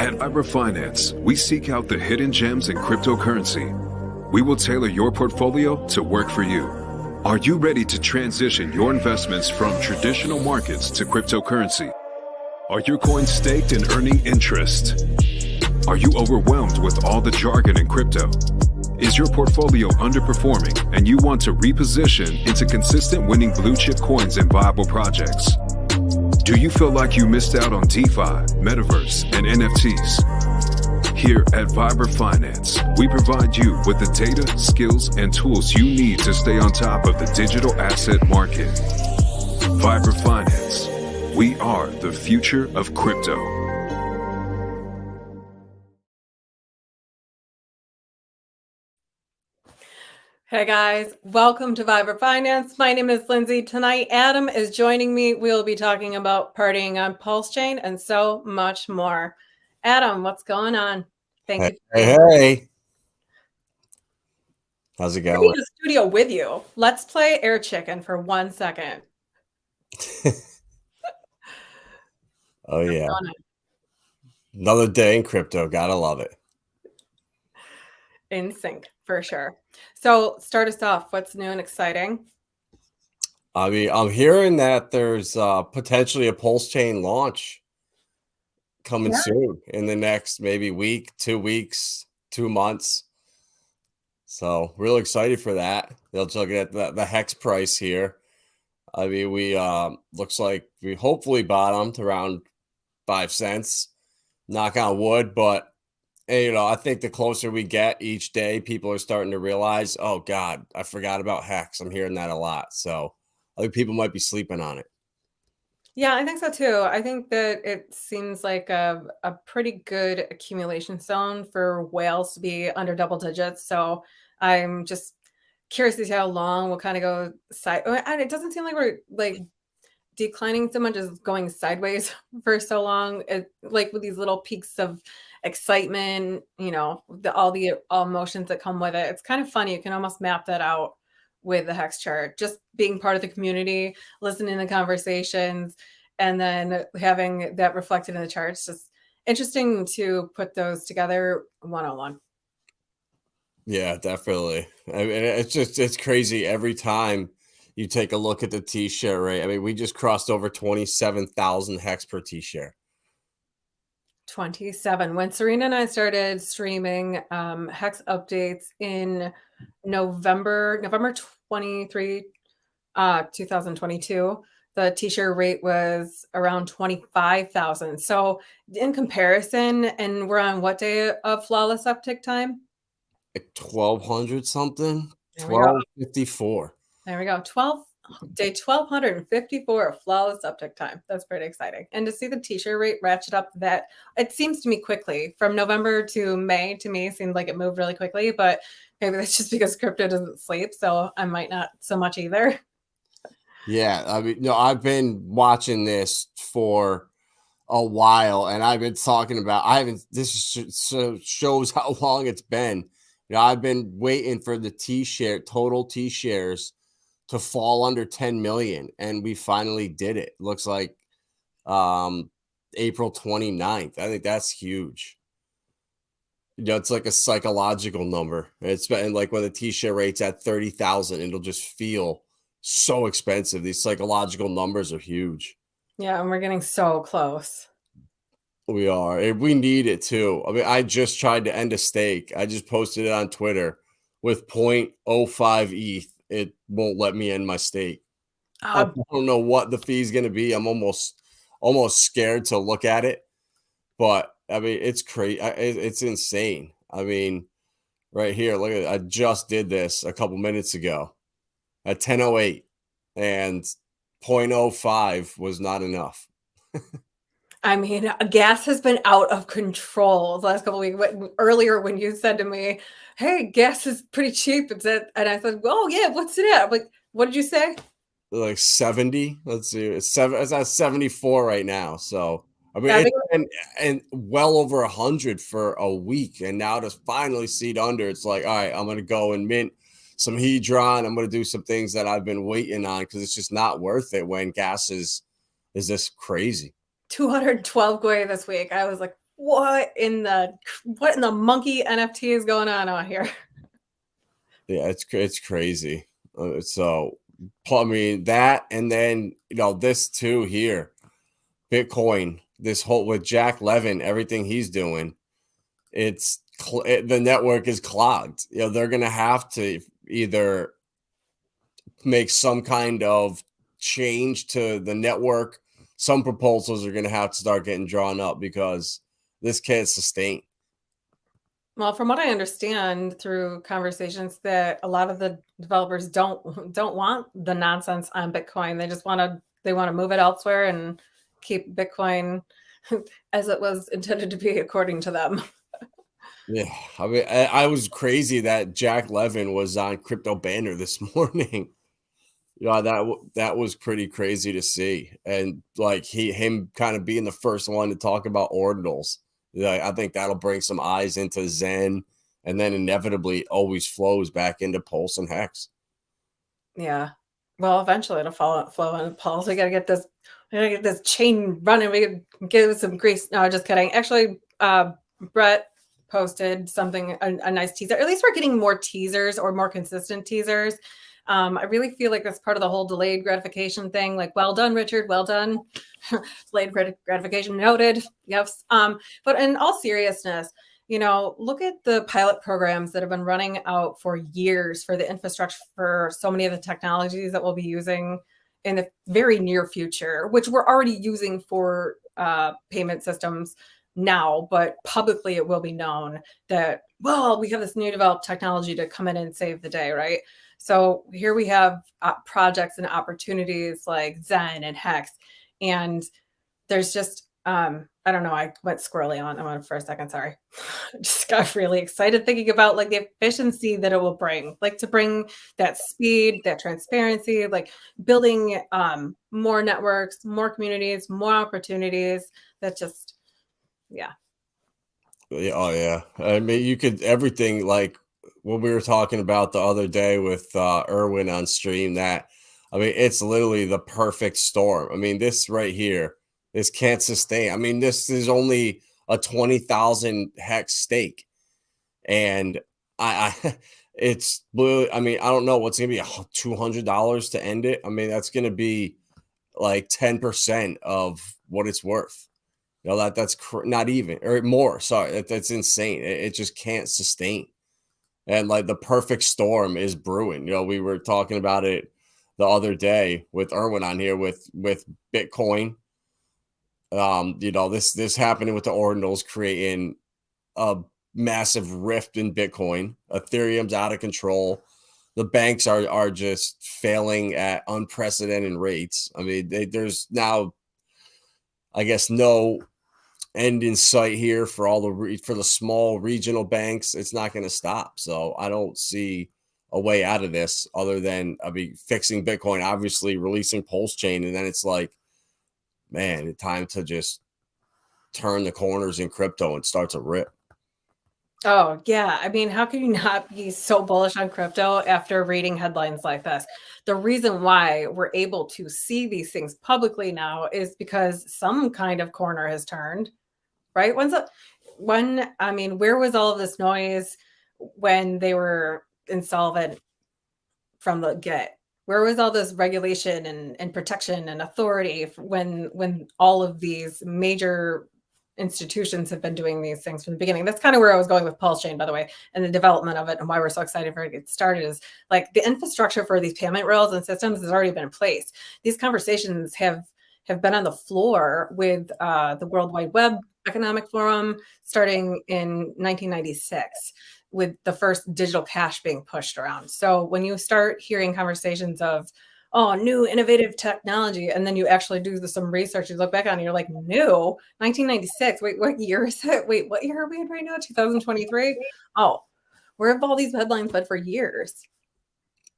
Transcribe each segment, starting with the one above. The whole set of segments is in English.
At Viber Finance, we seek out the hidden gems in cryptocurrency. We will tailor your portfolio to work for you. Are you ready to transition your investments from traditional markets to cryptocurrency? Are your coins staked and earning interest? Are you overwhelmed with all the jargon in crypto? Is your portfolio underperforming and you want to reposition into consistent winning blue chip coins and viable projects? Do you feel like you missed out on DeFi, Metaverse, and NFTs? Here at Viber Finance, we provide you with the data, skills, and tools you need to stay on top of the digital asset market. Viber Finance, we are the future of crypto. Hey guys, welcome to Viber Finance. My name is Lindsay. Tonight, Adam is joining me. We'll be talking about partying on PulseChain and so much more. Adam, what's going on? Thank you. Hey. How's it going? I'm in the studio with you. Let's play Air Chicken for 1 second. Oh, yeah. Another day in crypto. Gotta love it. In sync, for sure. So start us off. What's new and exciting? I mean, I'm hearing that there's potentially a PulseChain launch coming soon in the next maybe week, 2 weeks, 2 months. So real excited for that. They'll look at the HEX price here. I mean, we looks like we hopefully bottomed around 5 cents. Knock on wood, but and, I think the closer we get each day, people are starting to realize, oh, God, I forgot about HEX. I'm hearing that a lot. So I think people might be sleeping on it. Yeah, I think so, too. I think that it seems like a pretty good accumulation zone for whales to be under double digits. So I'm just curious to see how long we'll kind of go side. And it doesn't seem like we're declining so much as going sideways for so long. Like with these little peaks of excitement, all the emotions that come with it. It's kind of funny. You can almost map that out with the HEX chart, just being part of the community, listening to conversations, and then having that reflected in the charts. Just interesting to put those together one-on-one. Yeah, definitely. I mean, it's crazy every time you take a look at the T-share rate. I mean, we just crossed over 27,000 HEX per T-share. 27. When Serena and I started streaming HEX updates in November 23, 2022, the T-share rate was around 25,000. So in comparison, and we're on what day of flawless uptick time? Like 1,200 something? 1,254. There we go. Day 1,254 of flawless uptick time. That's pretty exciting. And to see the T-share rate ratchet up, that it seems to me quickly from November to May, to me seemed like it moved really quickly, but maybe that's just because crypto doesn't sleep. So I might not so much either. Yeah. I mean, I've been watching this for a while and I've been talking about, this shows how long it's been. I've been waiting for the total T-shares to fall under 10 million. And we finally did it. Looks like April 29th. I think that's huge. It's like a psychological number. It's been like when the T-share rate's at 30,000, it'll just feel so expensive. These psychological numbers are huge. Yeah. And we're getting so close. We are. And we need it too. I mean, I just tried to end a stake. I just posted it on Twitter with 0.05 ETH. It won't let me end my stake. I don't know what the fee is going to be. I'm almost scared to look at it. But I mean, it's crazy. It's insane. I mean, right here, look at it. I just did this a couple minutes ago at 10:08, and 0.05 was not enough. I mean, gas has been out of control the last couple of weeks. Earlier, when you said to me, "Hey, gas is pretty cheap," and I said, "Oh yeah, what's it at?" I'm like, what did you say? Like 70. Let's see, it's at 74 right now. So I mean, it's been and well over 100 for a week, and now to finally see it under, it's like, all right, I'm gonna go and mint some Hedron. I'm gonna do some things that I've been waiting on because it's just not worth it when gas is this crazy. 212 Gwei this week. I was like, what in the monkey NFT is going on out here? Yeah, it's crazy. So, I mean that, and then this too here, Bitcoin. This whole with Jack Levin, everything he's doing, the network is clogged. They're gonna have to either make some kind of change to the network. Some proposals are gonna have to start getting drawn up because this can't sustain. Well, from what I understand through conversations, that a lot of the developers don't want the nonsense on Bitcoin. They want to move it elsewhere and keep Bitcoin as it was intended to be according to them. Yeah, I mean, I was crazy that Jack Levin was on Crypto Banner this morning. That was pretty crazy to see, and like him kind of being the first one to talk about ordinals. I think that'll bring some eyes into Zen, and then inevitably always flows back into Pulse and Hex. Yeah. Well, eventually it'll flow into Pulse. We gotta get this chain running. We could give it some grease. No, just kidding. Actually, Brett posted something, a nice teaser. At least we're getting more teasers or more consistent teasers. I really feel like that's part of the whole delayed gratification thing. Like, well done, Richard. Well done. Delayed gratification noted. Yes. But in all seriousness, look at the pilot programs that have been running out for years for the infrastructure for so many of the technologies that we'll be using in the very near future, which we're already using for payment systems now, but publicly it will be known that, well, we have this new developed technology to come in and save the day, right? So here we have projects and opportunities like Zen and Hex, and there's just I don't know. I went squirrely on for a second. Sorry. Just got really excited thinking about like the efficiency that it will bring, like to bring that speed, that transparency, like building more networks, more communities, more opportunities. That just, yeah. Yeah, oh yeah. I mean, you could everything like what we were talking about the other day with Erwin on stream. I mean, it's literally the perfect storm. I mean, this right here, this can't sustain. I mean, this is only a 20,000 hex stake, and I it's blue. I mean, I don't know what's gonna be $200 to end it. I mean, that's gonna be like 10% of what it's worth. That's not even or more. Sorry, that's insane. It just can't sustain. And like the perfect storm is brewing. We were talking about it the other day with Erwin on here with Bitcoin. This happening with the ordinals creating a massive rift in Bitcoin. Ethereum's out of control. The banks are just failing at unprecedented rates. I mean, there's now, I guess, no end in sight here for for the small regional banks. It's not going to stop. So I don't see a way out of this other than fixing Bitcoin, obviously releasing PulseChain, and then it's like, man, it's time to just turn the corners in crypto and start to rip. Oh, yeah. I mean, how can you not be so bullish on crypto after reading headlines like this? The reason why we're able to see these things publicly now is because some kind of corner has turned, right? Where was all of this noise when they were insolvent from the get? Where was all this regulation and protection and authority when all of these major institutions have been doing these things from the beginning? That's kind of where I was going with PulseChain, by the way, and the development of it, and why we're so excited for it to get started is like the infrastructure for these payment rails and systems has already been in place. These conversations have been on the floor with the World Wide Web Economic Forum starting in 1996 with the first digital cash being pushed around. So when you start hearing conversations of, oh, new innovative technology, and then you actually do some research, you look back on it, you're like, new 1996. Wait, what year is it? Wait, what year are we in right now? 2023? Oh, where have all these headlines been for years?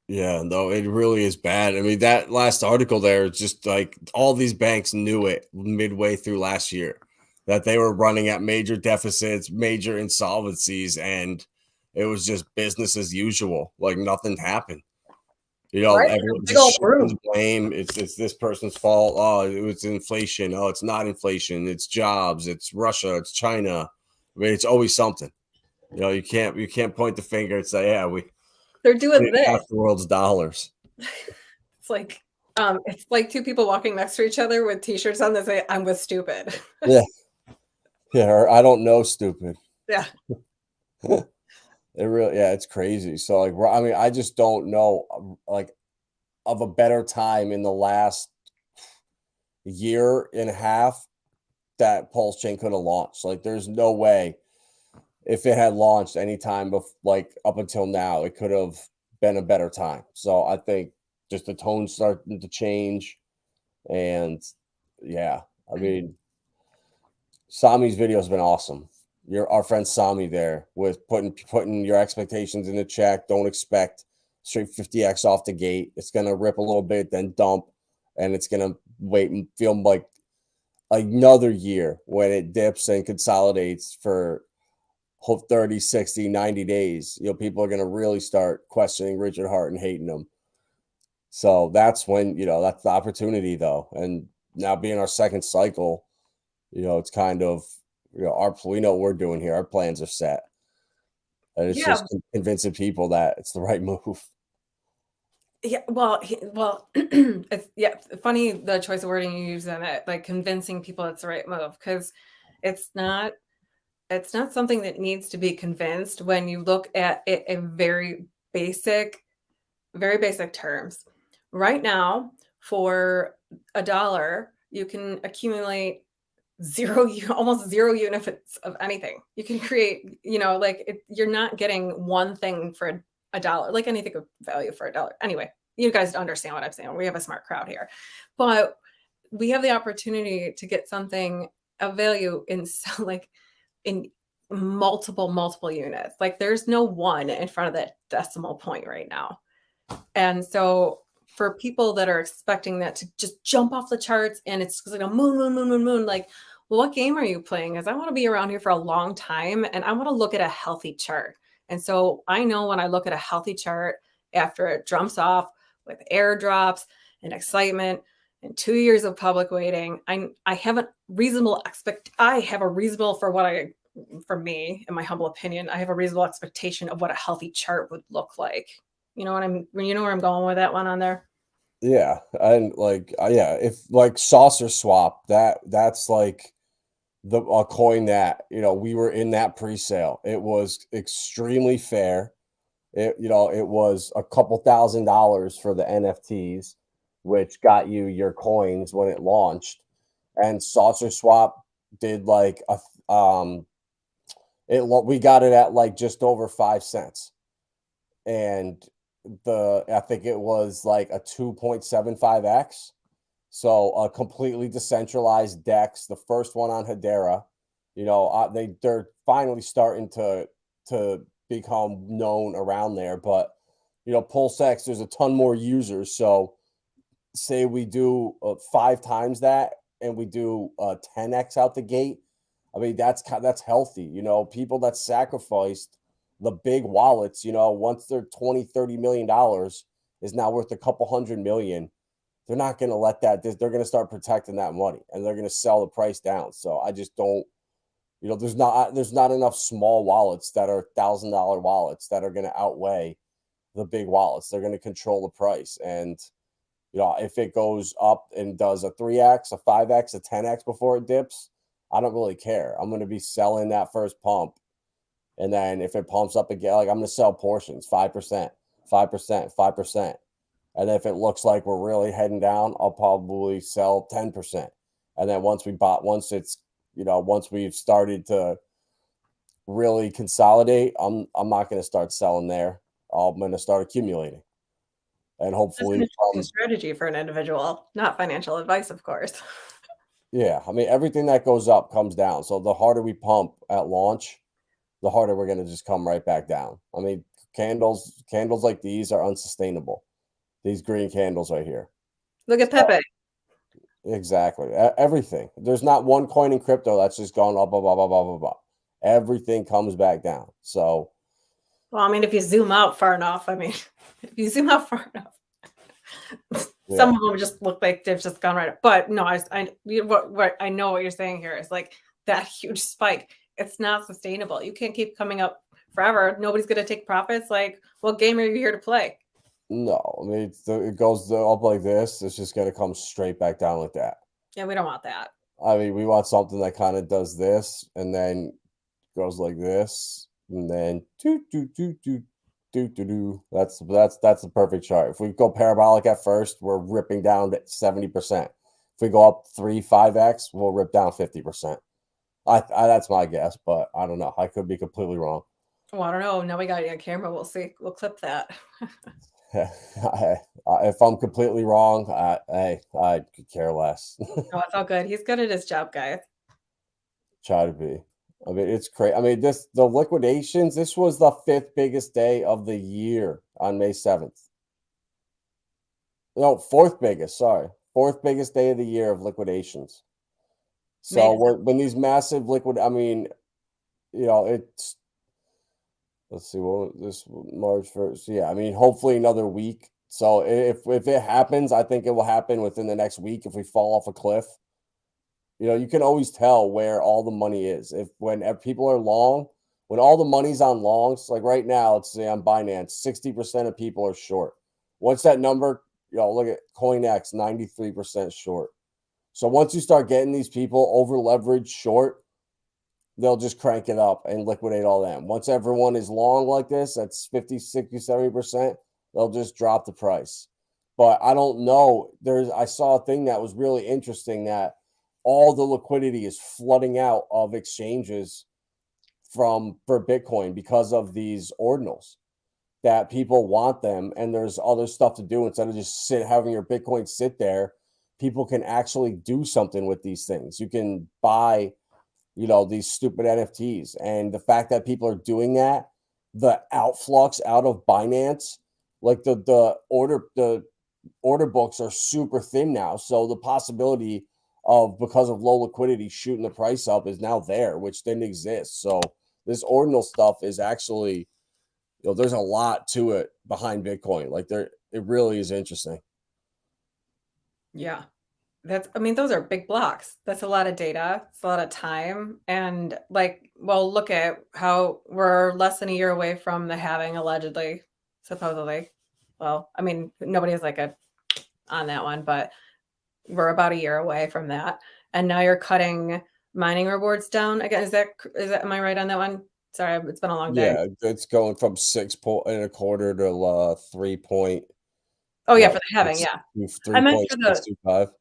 Yeah, no, it really is bad. I mean, that last article there, just like all these banks knew it midway through last year that they were running at major deficits, major insolvencies, and it was just business as usual. Like nothing happened. You know, Right? everyone Big just old shifting room. blame. It's this person's fault. Oh, it was inflation. Oh, it's not inflation. It's jobs. It's Russia. It's China. I mean, it's always something. You know, you can't point the finger and say, yeah, we They're doing printed half this. the world's dollars. It's like two people walking next to each other with t-shirts on that say, "I'm with stupid." Yeah, yeah. Or I don't know, stupid. Yeah. It really, yeah, it's crazy. So like, I mean, I just don't know, like, of a better time in the last year and a half that PulseChain could have launched. Like, there's no way if it had launched any time like up until now, it could have been a better time. So I think just the tone starting to change, and yeah, I mean, Sami's video has been awesome. Our friend Sami there with putting your expectations in the check. Don't expect straight 50x off the gate. It's gonna rip a little bit, then dump, and it's gonna wait and feel like another year when it dips and consolidates for 30, 60, 90 days. You know, people are gonna really start questioning Richard Hart and hating him. So that's when, you know, that's the opportunity though. And now being our second cycle, you know, it's kind of, you know, we know what we're doing here. Our plans are set. And it's Yeah. just convincing people that it's the right move. Yeah, it's funny the choice of wording you use in it, like convincing people it's the right move, because it's not it's not something that needs to be convinced when you look at it in very basic terms. Right now, for $1, you can accumulate almost zero units of anything. You can create, you're not getting one thing for $1, like anything of value for $1. Anyway, you guys understand what I'm saying. We have a smart crowd here, but we have the opportunity to get something of value in like in multiple units. Like there's no one in front of that decimal point right now. And so for people that are expecting that to just jump off the charts and it's like a moon, like, well, what game are you playing? Because I want to be around here for a long time and I want to look at a healthy chart. And so I know when I look at a healthy chart after it jumps off with airdrops and excitement and 2 years of public waiting, I have a reasonable for me, in my humble opinion, I have a reasonable expectation of what a healthy chart would look like. You know where I'm going with that one on there? Yeah. And like, yeah, if like saucer swap, that's like a coin that, you know, we were in that pre-sale. It was extremely fair. It was a couple $1,000s for the NFTs, which got you your coins when it launched. And Saucer Swap did like we got it at like just over 5 cents. And I think it was like a 2.75x. So a completely decentralized DEX, the first one on Hedera. You know, they're finally starting to become known around there. But you know, PulseX, there's a ton more users. So say we do 5 times that, and we do 10x out the gate. I mean, that's healthy. You know, people that sacrificed the big wallets, you know, once they're 20, $30 million is now worth a couple hundred million. They're not going to let that. They're going to start protecting that money, and they're going to sell the price down. So I just don't, you know, there's not enough small wallets that are $1,000 wallets that are going to outweigh the big wallets. They're going to control the price. And, you know, if it goes up and does a 3x, a 5x, a 10x before it dips, I don't really care. I'm going to be selling that first pump. And then if it pumps up again, like I'm going to sell portions, 5%, 5%, 5%. And if it looks like we're really heading down, I'll probably sell 10%. And then once we've started to really consolidate, I'm not going to start selling there. I'm going to start accumulating. And That's hopefully an interesting strategy for an individual, not financial advice, of course. yeah, I mean, everything that goes up comes down. So the harder we pump at launch, the harder we're going to just come right back down. I mean, candles like these are unsustainable. These green candles right here. Look at Pepe. Exactly. Everything. There's not one coin in crypto that's just gone up, up, up, up, up, up, up. Everything comes back down. So, Well, I mean, if you zoom out far enough, Some of them just look like they've just gone right up. But no, what I know what you're saying here is like that huge spike. It's not sustainable. You can't keep coming up forever. Nobody's going to take profits. Like, what game are you here to play? No, I mean, it goes up like this. It's just going to come straight back down like that. Yeah, we don't want that. I mean, we want something that kind of does this and then goes like this, and then do. That's the perfect chart. If we go parabolic at first, we're ripping down 70%. If we go up 5x, we'll rip down 50%. That's my guess, but I don't know. I could be completely wrong. Well, I don't know. Now we got you on camera. We'll see. We'll clip that. If I'm completely wrong, I could care less. Oh, it's all good. He's good at his job, guys. Try to be. I mean, it's crazy. I mean, the liquidations. This was the 5th biggest day of the year on May 7th. No, 4th biggest. Sorry, 4th biggest day of the year of liquidations. So when these massive I mean, it's. Let's see. Well, this March 1st. Yeah, I mean, hopefully another week. So if it happens, I think it will happen within the next week. If we fall off a cliff, you can always tell where all the money is. When people are long, when all the money's on longs, like right now, let's say on Binance, 60% of people are short. Once that number, look at CoinX, 93% short. So once you start getting these people over leveraged short, they'll just crank it up and liquidate all them. Once everyone is long like this, that's 50, 60, 70%, they'll just drop the price. But I don't know. I saw a thing that was really interesting that all the liquidity is flooding out of exchanges for Bitcoin because of these ordinals, that people want them and there's other stuff to do instead of just having your Bitcoin sit there. People can actually do something with these things. You can buy these stupid NFTs, and the fact that people are doing that, the outflux out of Binance, like the order books are super thin now. So the possibility of, because of low liquidity, shooting the price up is now there, which didn't exist. So this ordinal stuff is actually, there's a lot to it behind Bitcoin. Like it really is interesting. Yeah. Those are big blocks. That's a lot of data. It's a lot of time. And look at how we're less than a year away from the halving, allegedly, supposedly. Well, I mean, nobody has on that one, but we're about a year away from that. And now you're cutting mining rewards down again. Is that, am I right on that one? Sorry, it's been a long day. Yeah, it's going from 6.25 to 3 point. Oh yeah, for the halving, yeah. 3.625.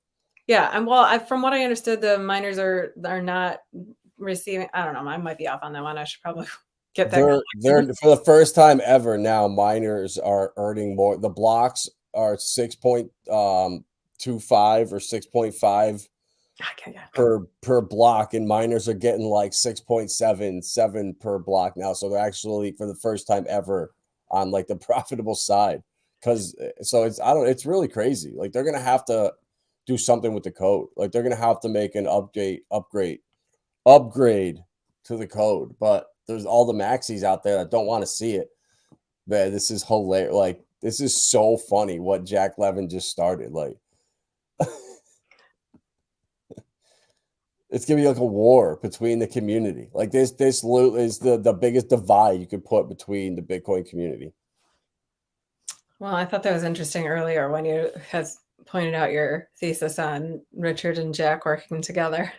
Yeah, and from what I understood, the miners are not receiving. I don't know. I might be off on that one. I should probably get that. They're for the first time ever now. Miners are earning more. The blocks are 6.25 or 6.5 per block, and miners are getting like 6.77 per block now. So they're actually, for the first time ever, on the profitable side. It's really crazy. Like they're gonna have to do something with the code. Like they're gonna have to make an upgrade to the code. But there's all the maxis out there that don't want to see it. Man, this is hilarious. Like this is so funny what Jack Levin just started. Like it's gonna be like a war between the community. Like this loot is the biggest divide you could put between the Bitcoin community. Well, I thought that was interesting earlier when you had pointed out your thesis on Richard and Jack working together.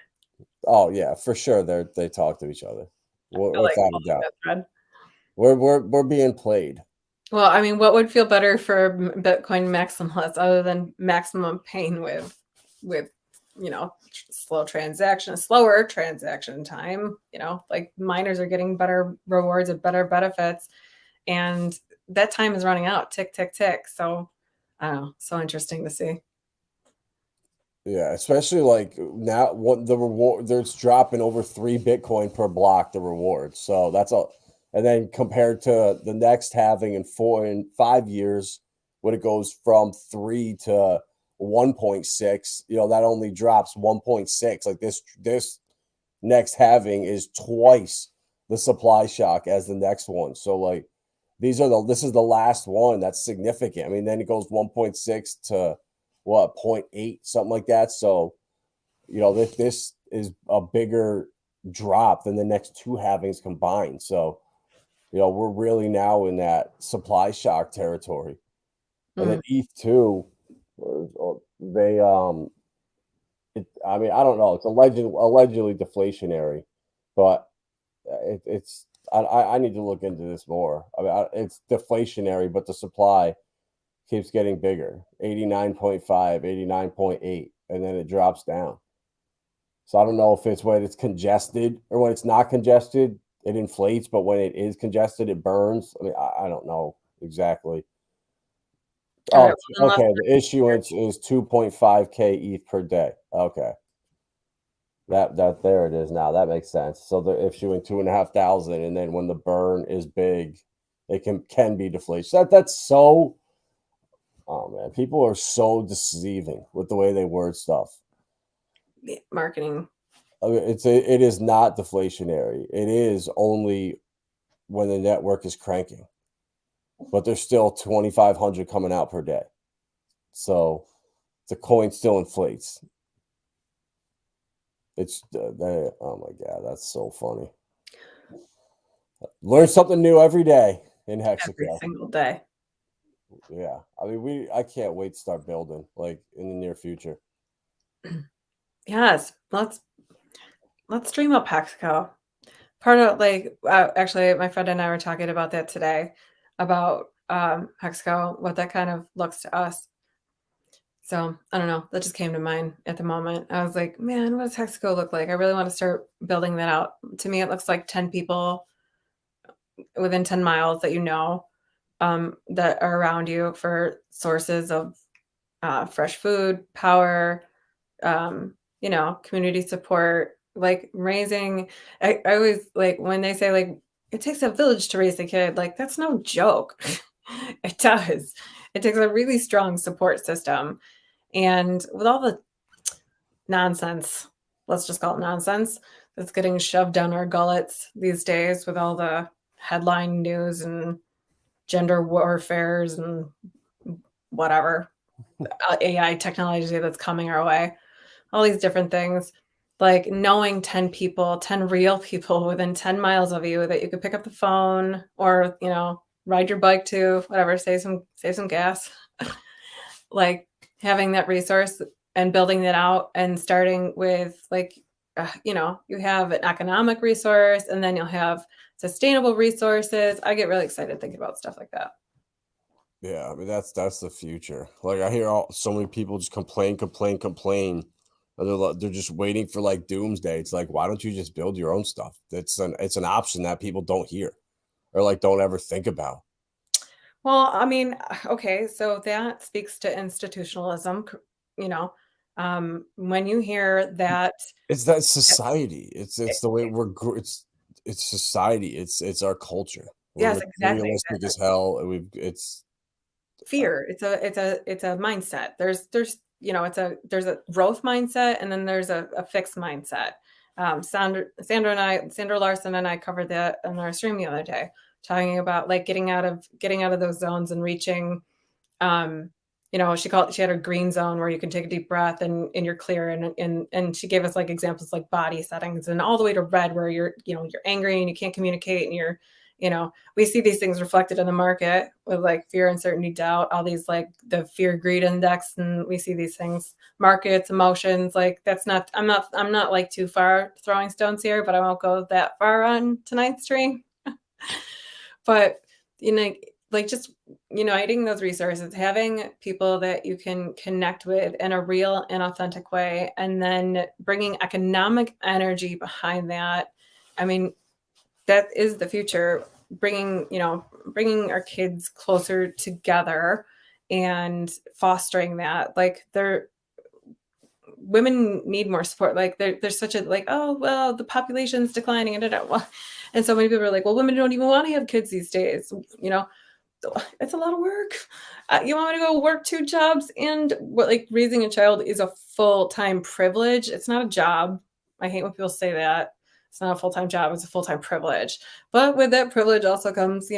Oh yeah, for sure. They talk to each other without a doubt. We're being played. Well, I mean, what would feel better for Bitcoin maximalists other than maximum pain with slower transaction time? Like miners are getting better rewards and better benefits, and that time is running out. Tick, tick, tick. So I don't know. So interesting to see. Yeah, especially like now, what the reward, there's dropping over 3 Bitcoin per block, the reward. So that's all. And then compared to the next halving in 4 and 5 years, when it goes from 3 to 1.6, that only drops 1.6. Like this next halving is twice the supply shock as the next one. So like this is the last one. That's significant. I mean, then it goes 1.6 to what, 0.8, something like that. So, this is a bigger drop than the next two halvings combined. So, we're really now in that supply shock territory. And then ETH 2, they I mean, I don't know. It's allegedly deflationary, but I need to look into this more. I mean, it's deflationary, but the supply keeps getting bigger. 89.5, 89.8, and then it drops down. So I don't know if it's when it's congested or when it's not congested, it inflates, but when it is congested, it burns. I mean, I don't know exactly. Oh, okay. The issuance is 2.5K ETH per day. Okay. That there it is now. That makes sense. So they're issuing 2,500, and then when the burn is big, it can be deflation. That's so. Oh man, people are so deceiving with the way they word stuff. Marketing. I mean, it is not deflationary. It is only when the network is cranking, but there's still 2,500 coming out per day. So the coin still inflates. It's oh my God, that's so funny. Learn something new every day in Hexaco. Every single day. Yeah, I mean, I can't wait to start building like in the near future. Yes, let's dream up Hexaco. Part of actually, my friend and I were talking about that today, about Hexaco, what that kind of looks to us. So I don't know. That just came to mind at the moment. I was like, man, what does Hexaco look like? I really want to start building that out. To me, it looks like 10 people within 10 miles that that are around you for sources of fresh food, power, community support, like raising. I always like when they say like it takes a village to raise a kid, like that's no joke. It does. It takes a really strong support system. And with all the nonsense, let's just call it nonsense, that's getting shoved down our gullets these days with all the headline news and gender warfares and whatever AI technology that's coming our way, all these different things, like knowing 10 people, 10 real people within 10 miles of you that you could pick up the phone or, ride your bike to, whatever, save some gas. Like having that resource and building that out and starting with you have an economic resource and then you'll have sustainable resources. I get really excited thinking about stuff like that. Yeah, I mean that's the future. Like I hear so many people just complain. And they're just waiting for like doomsday. It's like, why don't you just build your own stuff? It's an option that people don't hear or like don't ever think about. Well, I mean, okay, so that speaks to institutionalism, when you hear that It's that society. It's the way it's society. It's our culture. We're yes, exactly. materialistic as hell. It's Fear. It's a mindset. There's there's a growth mindset and then there's a fixed mindset. Sandra Larson and I covered that on our stream the other day, talking about like getting out of those zones and reaching, she had a green zone where you can take a deep breath and you're clear. And she gave us like examples like body settings and all the way to red where you're angry and you can't communicate and you're, we see these things reflected in the market with like fear, uncertainty, doubt, all these like the fear greed index. And we see these things, markets, emotions, like I'm not like too far throwing stones here, but I won't go that far on tonight's stream. But, like just uniting those resources, having people that you can connect with in a real and authentic way, and then bringing economic energy behind that. I mean, that is the future, bringing our kids closer together and fostering that. Like women need more support. Like there's such a like, oh, well, the population's declining. And so many people are like, well, women don't even want to have kids these days. It's a lot of work. You want me to go work 2 jobs and like raising a child is a full-time privilege. It's not a job. I hate when people say that. It's not a full-time job. It's a full-time privilege. But with that privilege also comes,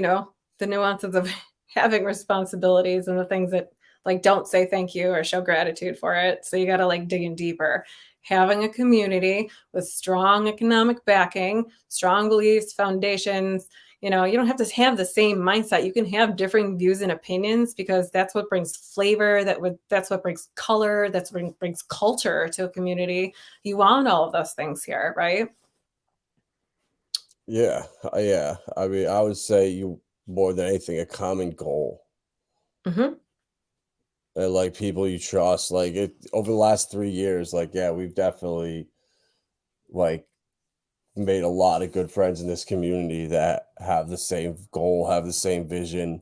the nuances of having responsibilities and the things that like don't say thank you or show gratitude for it. So you got to like dig in deeper. Having a community with strong economic backing, strong beliefs, foundations, you know, you don't have to have the same mindset. You can have differing views and opinions because that's what brings flavor, that's what brings color, that's what brings culture to a community. You want all of those things here, right? Yeah, yeah. I mean, I would say you more than anything a common goal Hmm. and like people you trust. Like it over the last 3 years, like yeah, we've definitely like made a lot of good friends in this community that have the same goal, have the same vision,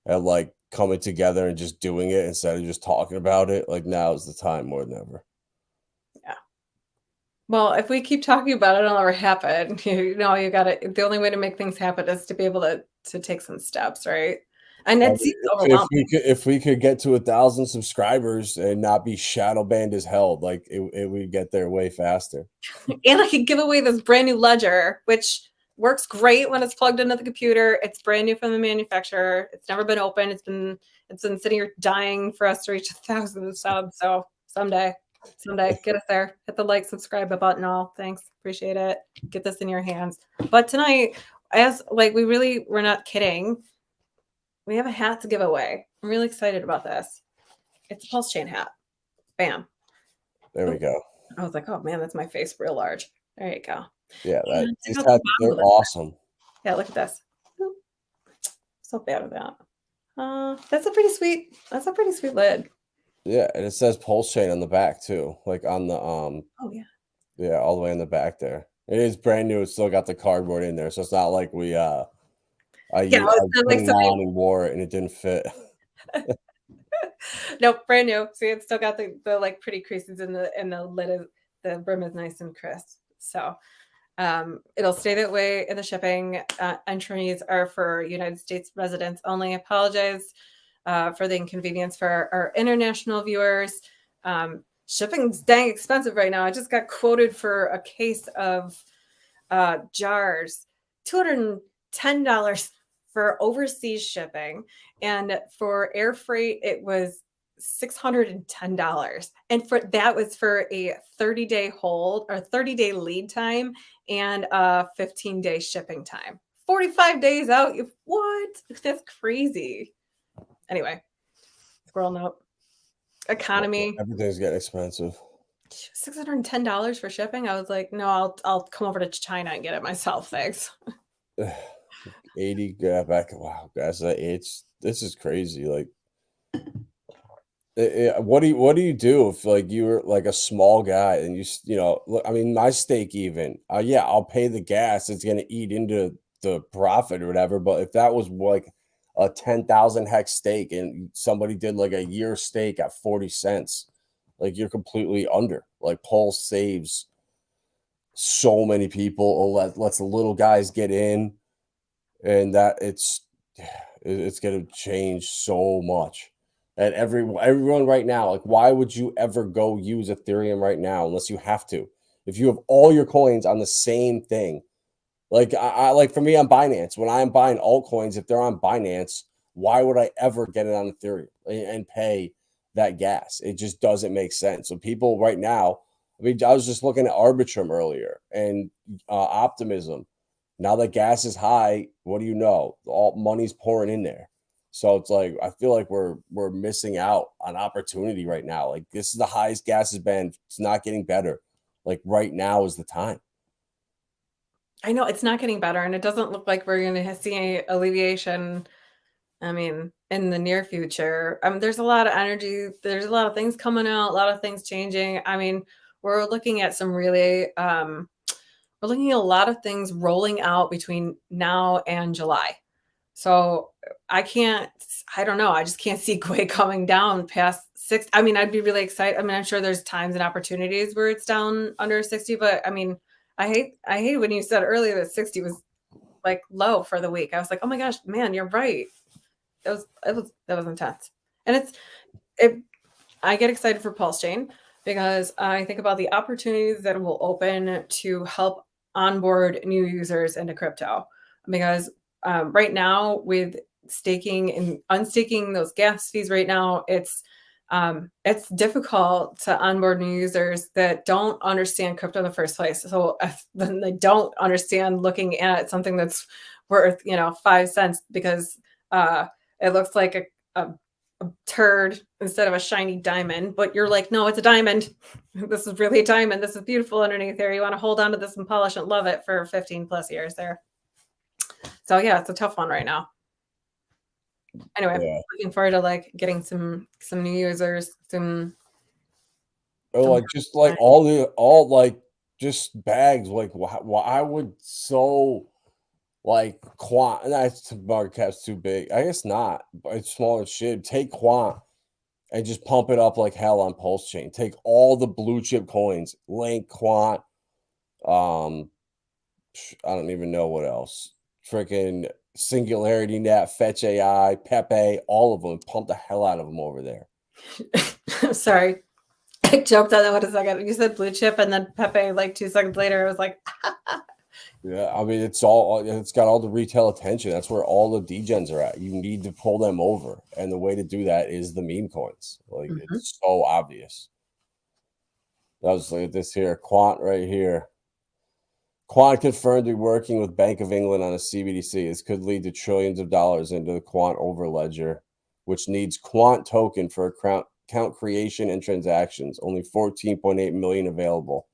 and like coming together and just doing it instead of just talking about it. Like now is the time more than ever. Yeah. Well, if we keep talking about it, it'll never happen. You know, you got to. The only way to make things happen is to be able to take some steps, right? And I it mean, seems if overwhelming. we could get to 1,000 subscribers and not be shadow banned as hell, like it would get there way faster. And I could give away this brand new ledger, which works great when it's plugged into the computer. It's brand new from the manufacturer. It's never been opened. It's been sitting here dying for us to reach 1,000 subs. So someday, get us there. Hit the like, subscribe button. All thanks, appreciate it. Get this in your hands. But tonight, as like we're not kidding. We have a hat to give away. I'm really excited about this. It's a PulseChain hat. Bam. There we go. I was like, oh man, that's my face real large. There you go. Yeah, that And check these out the hats, bottom they're of it. awesome. Yeah, look at this. So bad with that. That's a pretty sweet. That's a pretty sweet lid. Yeah, and it says PulseChain on the back too, like on the Oh yeah. yeah, all the way in the back there. It is brand new. It's still got the cardboard in there, so it's not like I Yeah, I it's not put like it somebody. on and wore it and it didn't fit. Nope, brand new. See, it's still got the like pretty creases in the lid. The brim is nice and crisp. So it'll stay that way in the shipping. Entries are for United States residents only. Apologize for the inconvenience for our international viewers. Shipping's dang expensive right now. I just got quoted for a case of jars, $210 for overseas shipping, and for air freight it was $610. And for that was for a 30-day hold or 30-day lead time and a 15-day shipping time. 45 days out. What? That's crazy. Anyway, scroll note. Economy. Everything's getting expensive. $610 for shipping. I was like, no, I'll come over to China and get it myself. Thanks. 80 back. Wow, guys, this is crazy. Like, what do you do if like you're like a small guy and you know, look, I mean, my steak even, yeah, I'll pay the gas. It's gonna eat into the profit or whatever. But if that was like a 10,000 hex steak and somebody did like a year steak at 40 cents, like you're completely under. Like Pulse saves so many people or lets the little guys get in, and that it's going to change so much. And everyone right now, like, why would you ever go use Ethereum right now unless you have to? If you have all your coins on the same thing, like I like for me on Binance, when I'm buying altcoins, if they're on Binance, why would I ever get it on Ethereum and pay that gas? It just doesn't make sense. So people right now, I mean, I was just looking at Arbitrum earlier and Optimism. Now that gas is high, what do you know? All money's pouring in there. So it's like I feel like we're missing out on opportunity right now. Like this is the highest gas has been. It's not getting better. Like right now is the time. I know it's not getting better, and it doesn't look like we're going to see any alleviation. I mean, in the near future, there's a lot of energy. There's a lot of things coming out, a lot of things changing. I mean, we're looking at some really, we're looking at a lot of things rolling out between now and July. So I don't know. I just can't see Gwei coming down past 6. I mean, I'd be really excited. I mean, I'm sure there's times and opportunities where it's down under 60, but I mean, I hate when you said earlier that 60 was like low for the week. I was like, oh my gosh, man, you're right. That was intense. And I get excited for PulseChain because I think about the opportunities that it will open to help onboard new users into crypto. Because right now with staking and unstaking those gas fees right now, it's difficult to onboard new users that don't understand crypto in the first place. So if then they don't understand looking at something that's worth 5 cents because it looks like a turd instead of a shiny diamond, but you're like, no, it's a diamond. This is really a diamond. This is beautiful underneath there. You want to hold on to this and polish and love it for 15 plus years there. So yeah, it's a tough one right now. Anyway, Yeah. looking forward to like getting some new users, some Like just like all like just bags. Like why would so like quant? That's market cap's too big. I guess not. But it's smaller shit. Take quant and just pump it up like hell on PulseChain. Take all the blue chip coins, Link, Quant, um, I don't even know what else. Freaking Singularity Net, Fetch AI, Pepe, all of them. Pump the hell out of them over there. Sorry. I joked on that one a second. You said blue chip and then Pepe like 2 seconds later. I was like, Yeah, I mean it's got all the retail attention. That's where all the degens are at. You need to pull them over, and the way to do that is the meme coins. Like it's so obvious. I was like this here, Quant right here. Quant confirmed to be working with Bank of England on a CBDC. This could lead to trillions of dollars into the Quant overledger, which needs Quant token for account creation and transactions. Only 14.8 million available.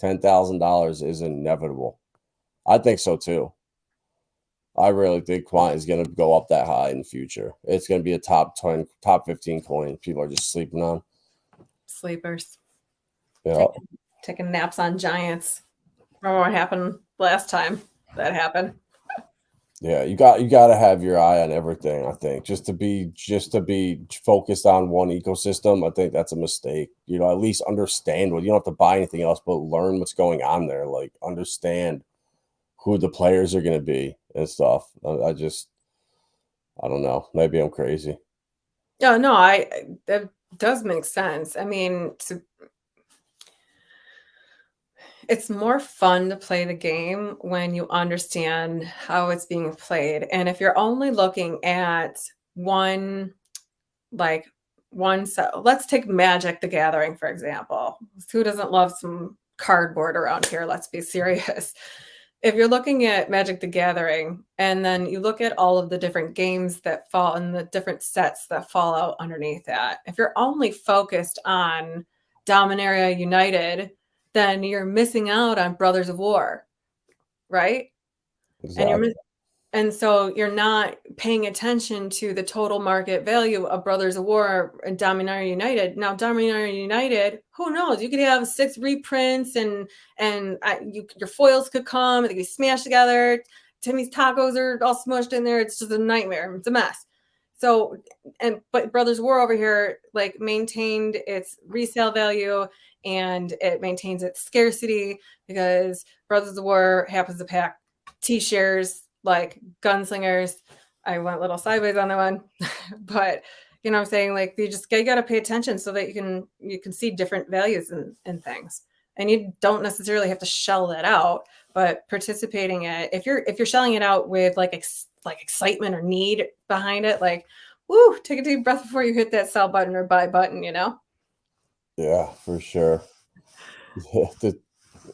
$10,000 is inevitable. I think so too. I really think Quant is going to go up that high in the future. It's going to be a top 10, top 15 coin. People are just sleeping on. Sleepers. Yeah. Taking naps on giants. Remember what happened last time that happened? Yeah, you got to have your eye on everything, I think. Just to be focused on one ecosystem, I think that's a mistake. At least understand what you don't have to buy anything else, but learn what's going on there. Like understand who the players are going to be and stuff. I don't know. Maybe I'm crazy. No, that does make sense. I mean, it's more fun to play the game when you understand how it's being played. And if you're only looking at one, let's take Magic the Gathering, for example. Who doesn't love some cardboard around here? Let's be serious. If you're looking at Magic the Gathering and then you look at all of the different games that fall and the different sets that fall out underneath that, if you're only focused on Dominaria United, then you're missing out on Brothers of War, right? Exactly. And so you're not paying attention to the total market value of Brothers of War and Dominaria United. Now, Dominaria United, who knows? You could have 6 reprints and your foils could come and they could be smashed together. Timmy's tacos are all smushed in there. It's just a nightmare. It's a mess. So, but Brothers of War over here like maintained its resale value and it maintains its scarcity because Brothers of War happens to pack T-shares like gunslingers. I went a little sideways on that one, but you know what I'm saying? Like you got to pay attention so that you can see different values in things. And you don't necessarily have to shell that out, but participating in it, if you're shelling it out with like excitement or need behind it, like, woo, take a deep breath before you hit that sell button or buy button, Yeah, for sure.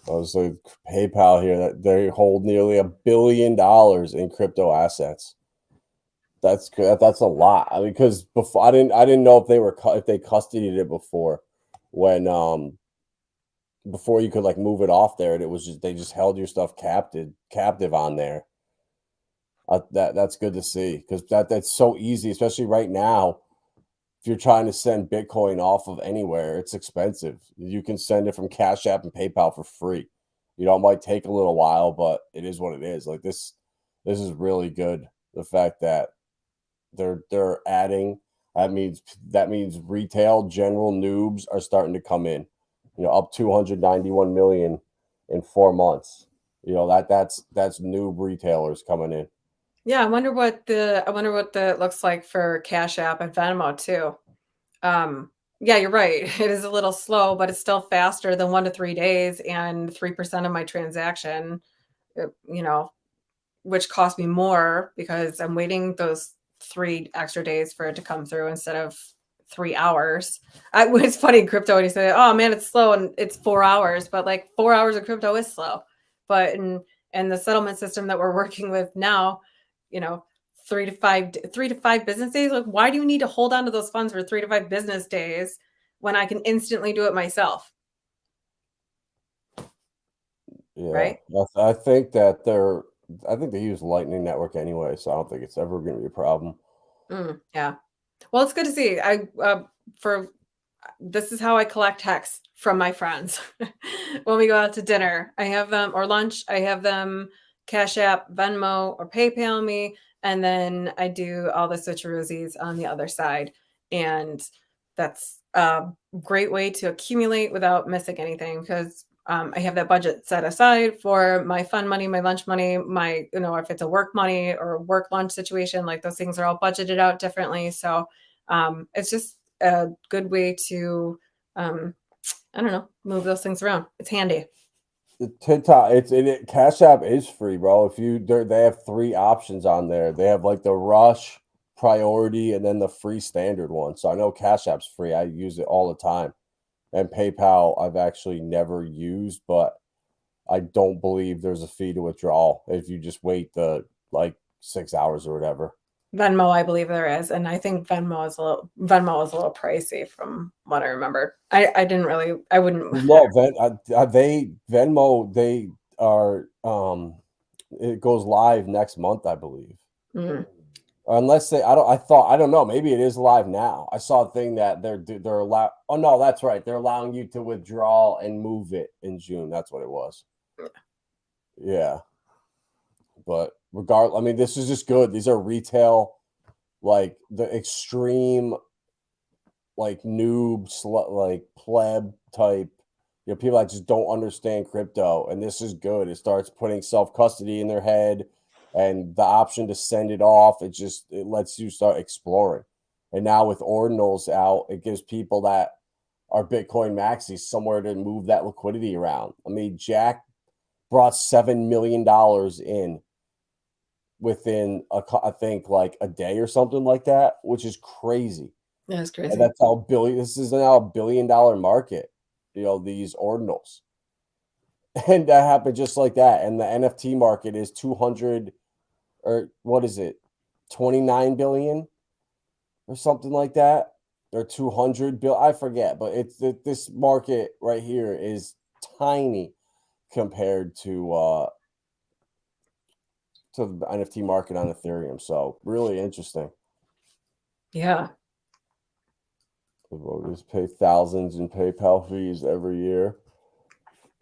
I was like PayPal here that they hold nearly $1 billion in crypto assets. That's good. That's a lot. I mean, because before I didn't know if they custodied it before when before you could like move it off there, and it was just they just held your stuff captive on there. That's good to see because that's so easy, especially right now. If you're trying to send Bitcoin off of anywhere, it's expensive. You can send it from Cash App and PayPal for free. It might take a little while, but it is what it is. Like this is really good. The fact that they're adding that means retail general noobs are starting to come in. Up 291 million in 4 months. That's noob retailers coming in. Yeah, I wonder what the looks like for Cash App and Venmo too. Yeah, you're right. It is a little slow, but it's still faster than 1 to 3 days and 3% of my transaction, uh, you know, which cost me more because I'm waiting those 3 extra days for it to come through instead of 3 hours. It's funny in crypto when you say, oh man, it's slow and it's 4 hours, but like 4 hours of crypto is slow. But in the settlement system that we're working with now, you know, 3 to 5 business days. Like, why do you need to hold on to those funds for 3 to 5 business days when I can instantly do it myself? Yeah, Right? I think that I think they use Lightning Network anyway, so I don't think it's ever going to be a problem. Yeah. Well, it's good to see. For this is how I collect HEX from my friends. When we go out to dinner, I have them, or lunch, I have them Cash App, Venmo, or PayPal me, and then I do all the switcheroosies on the other side. And that's a great way to accumulate without missing anything because I have that budget set aside for my fun money, my lunch money, my, if it's a work money or work lunch situation, like those things are all budgeted out differently. So it's just a good way to, I don't know, move those things around. It's handy. The TikTok, Cash App is free, bro. They have 3 options on there. They have like the Rush, Priority, and then the free standard one. So I know Cash App's free. I use it all the time. And PayPal, I've actually never used, but I don't believe there's a fee to withdraw if you just wait the like 6 hours or whatever. Venmo, I believe there is, and I think Venmo is a little pricey from what I remember. I didn't really, I wouldn't. No, Venmo, they are it goes live next month, I believe. Mm. Unless I don't know, maybe it is live now. I saw a thing that they're allowed. Oh no, that's right. They're allowing you to withdraw and move it in June. That's what it was. Yeah. But I mean, this is just good. These are retail, like the extreme, like noob, like pleb type, people that just don't understand crypto. And this is good. It starts putting self-custody in their head and the option to send it off. It lets you start exploring. And now with ordinals out, it gives people that are Bitcoin maxis somewhere to move that liquidity around. I mean, Jack brought $7 million in within I think like a day or something like that, which is crazy. That's crazy. And that's how this is now a $1 billion market, these ordinals. And that happened just like that. And the NFT market is 200 or what is it? 29 billion or something like that. Or 200 bill. I forget, but this market right here is tiny compared to the NFT market on Ethereum. So really interesting. Yeah. Voters pay thousands in PayPal fees every year.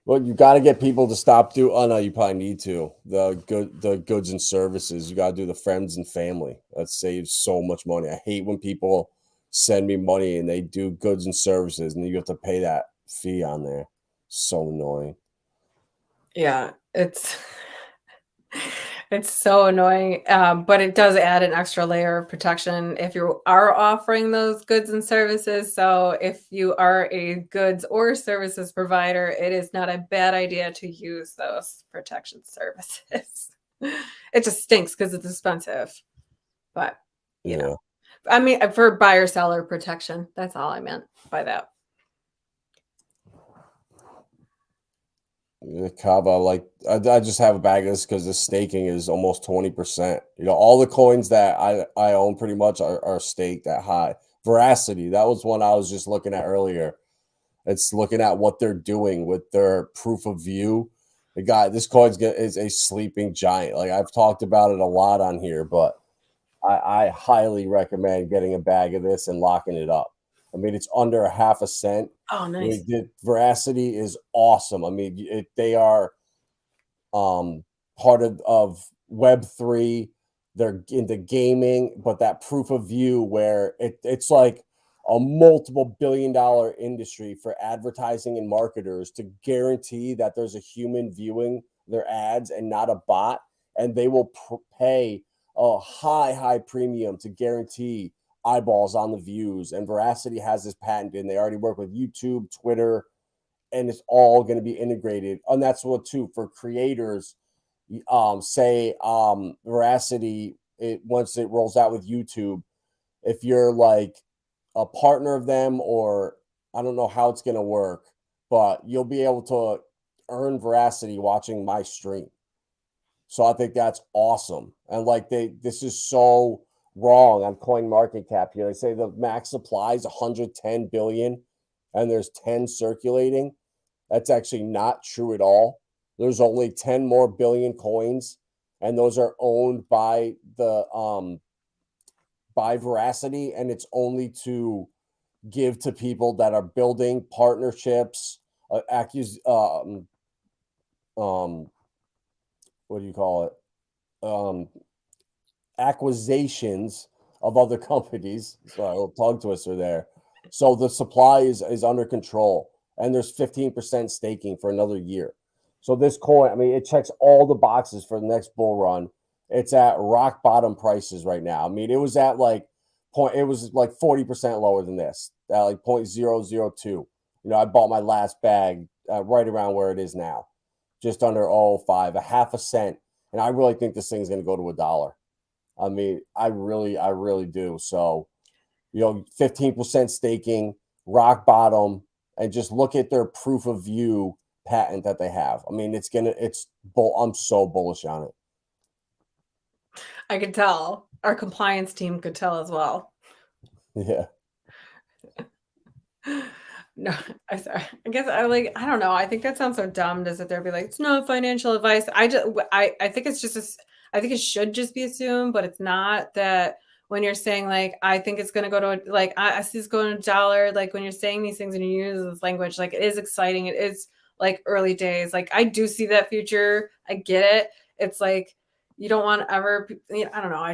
Well, you got to get people to stop doing. Oh no, you probably need to. The goods and services. You got to do the friends and family. That saves so much money. I hate when people send me money and they do goods and services, and you have to pay that fee on there. So annoying. Yeah, it's so annoying, but it does add an extra layer of protection if you are offering those goods and services. So if you are a goods or services provider, it is not a bad idea to use those protection services. It just stinks because it's expensive, but I mean, for buyer seller protection, that's all I meant by that. The Kava, I just have a bag of this because the staking is almost 20%. All the coins that I own pretty much are staked that high. Veracity, that was one I was just looking at earlier. It's looking at what they're doing with their proof of view. This coin is a sleeping giant. Like I've talked about it a lot on here, but I highly recommend getting a bag of this and locking it up. I mean, it's under a half a cent. Oh, nice. Veracity is awesome. I mean, they are part of Web3. They're into gaming, but that proof of view where it's like a multiple $billion industry for advertising and marketers to guarantee that there's a human viewing their ads and not a bot. And they will pay a high premium to guarantee eyeballs on the views. And Veracity has this patent, and they already work with YouTube, Twitter, and it's all going to be integrated. And that's what too for creators. say Veracity, once it rolls out with YouTube, if you're like a partner of them, or I don't know how it's going to work, but you'll be able to earn Veracity watching my stream. So I think that's awesome. And like this is so wrong on Coin Market Cap here. They say the max supply is 110 billion and there's 10 circulating. That's actually not true at all. There's only 10 more billion coins, and those are owned by the by Veracity, and it's only to give to people that are building partnerships, what do you call it? Acquisitions of other companies. Sorry, a little tongue twister there. So the supply is under control, and there's 15% staking for another year. So this coin, I mean, it checks all the boxes for the next bull run. It's at rock bottom prices right now. I mean, it was at like 40% lower than this, at like 0.002. You know, I bought my last bag right around where it is now, just under 0.05, a half a cent. And I really think this thing's going to go to $1. I mean, I really do. So, you know, 15% staking, rock bottom, and just look at their proof of view patent that they have. I mean, I'm so bullish on it. I could tell. Our compliance team could tell as well. Yeah. No, I guess I don't know. I think that sounds so dumb to sit there and be like, it's not financial advice. I think it's just I think it should just be assumed, but it's not. That when you're saying like, I think it's going to go to like, I see it's going to $1, like when you're saying these things and you use this language, like it is exciting. It is like early days. Like I do see that future. I get it. It's like, you don't want to ever, I don't know.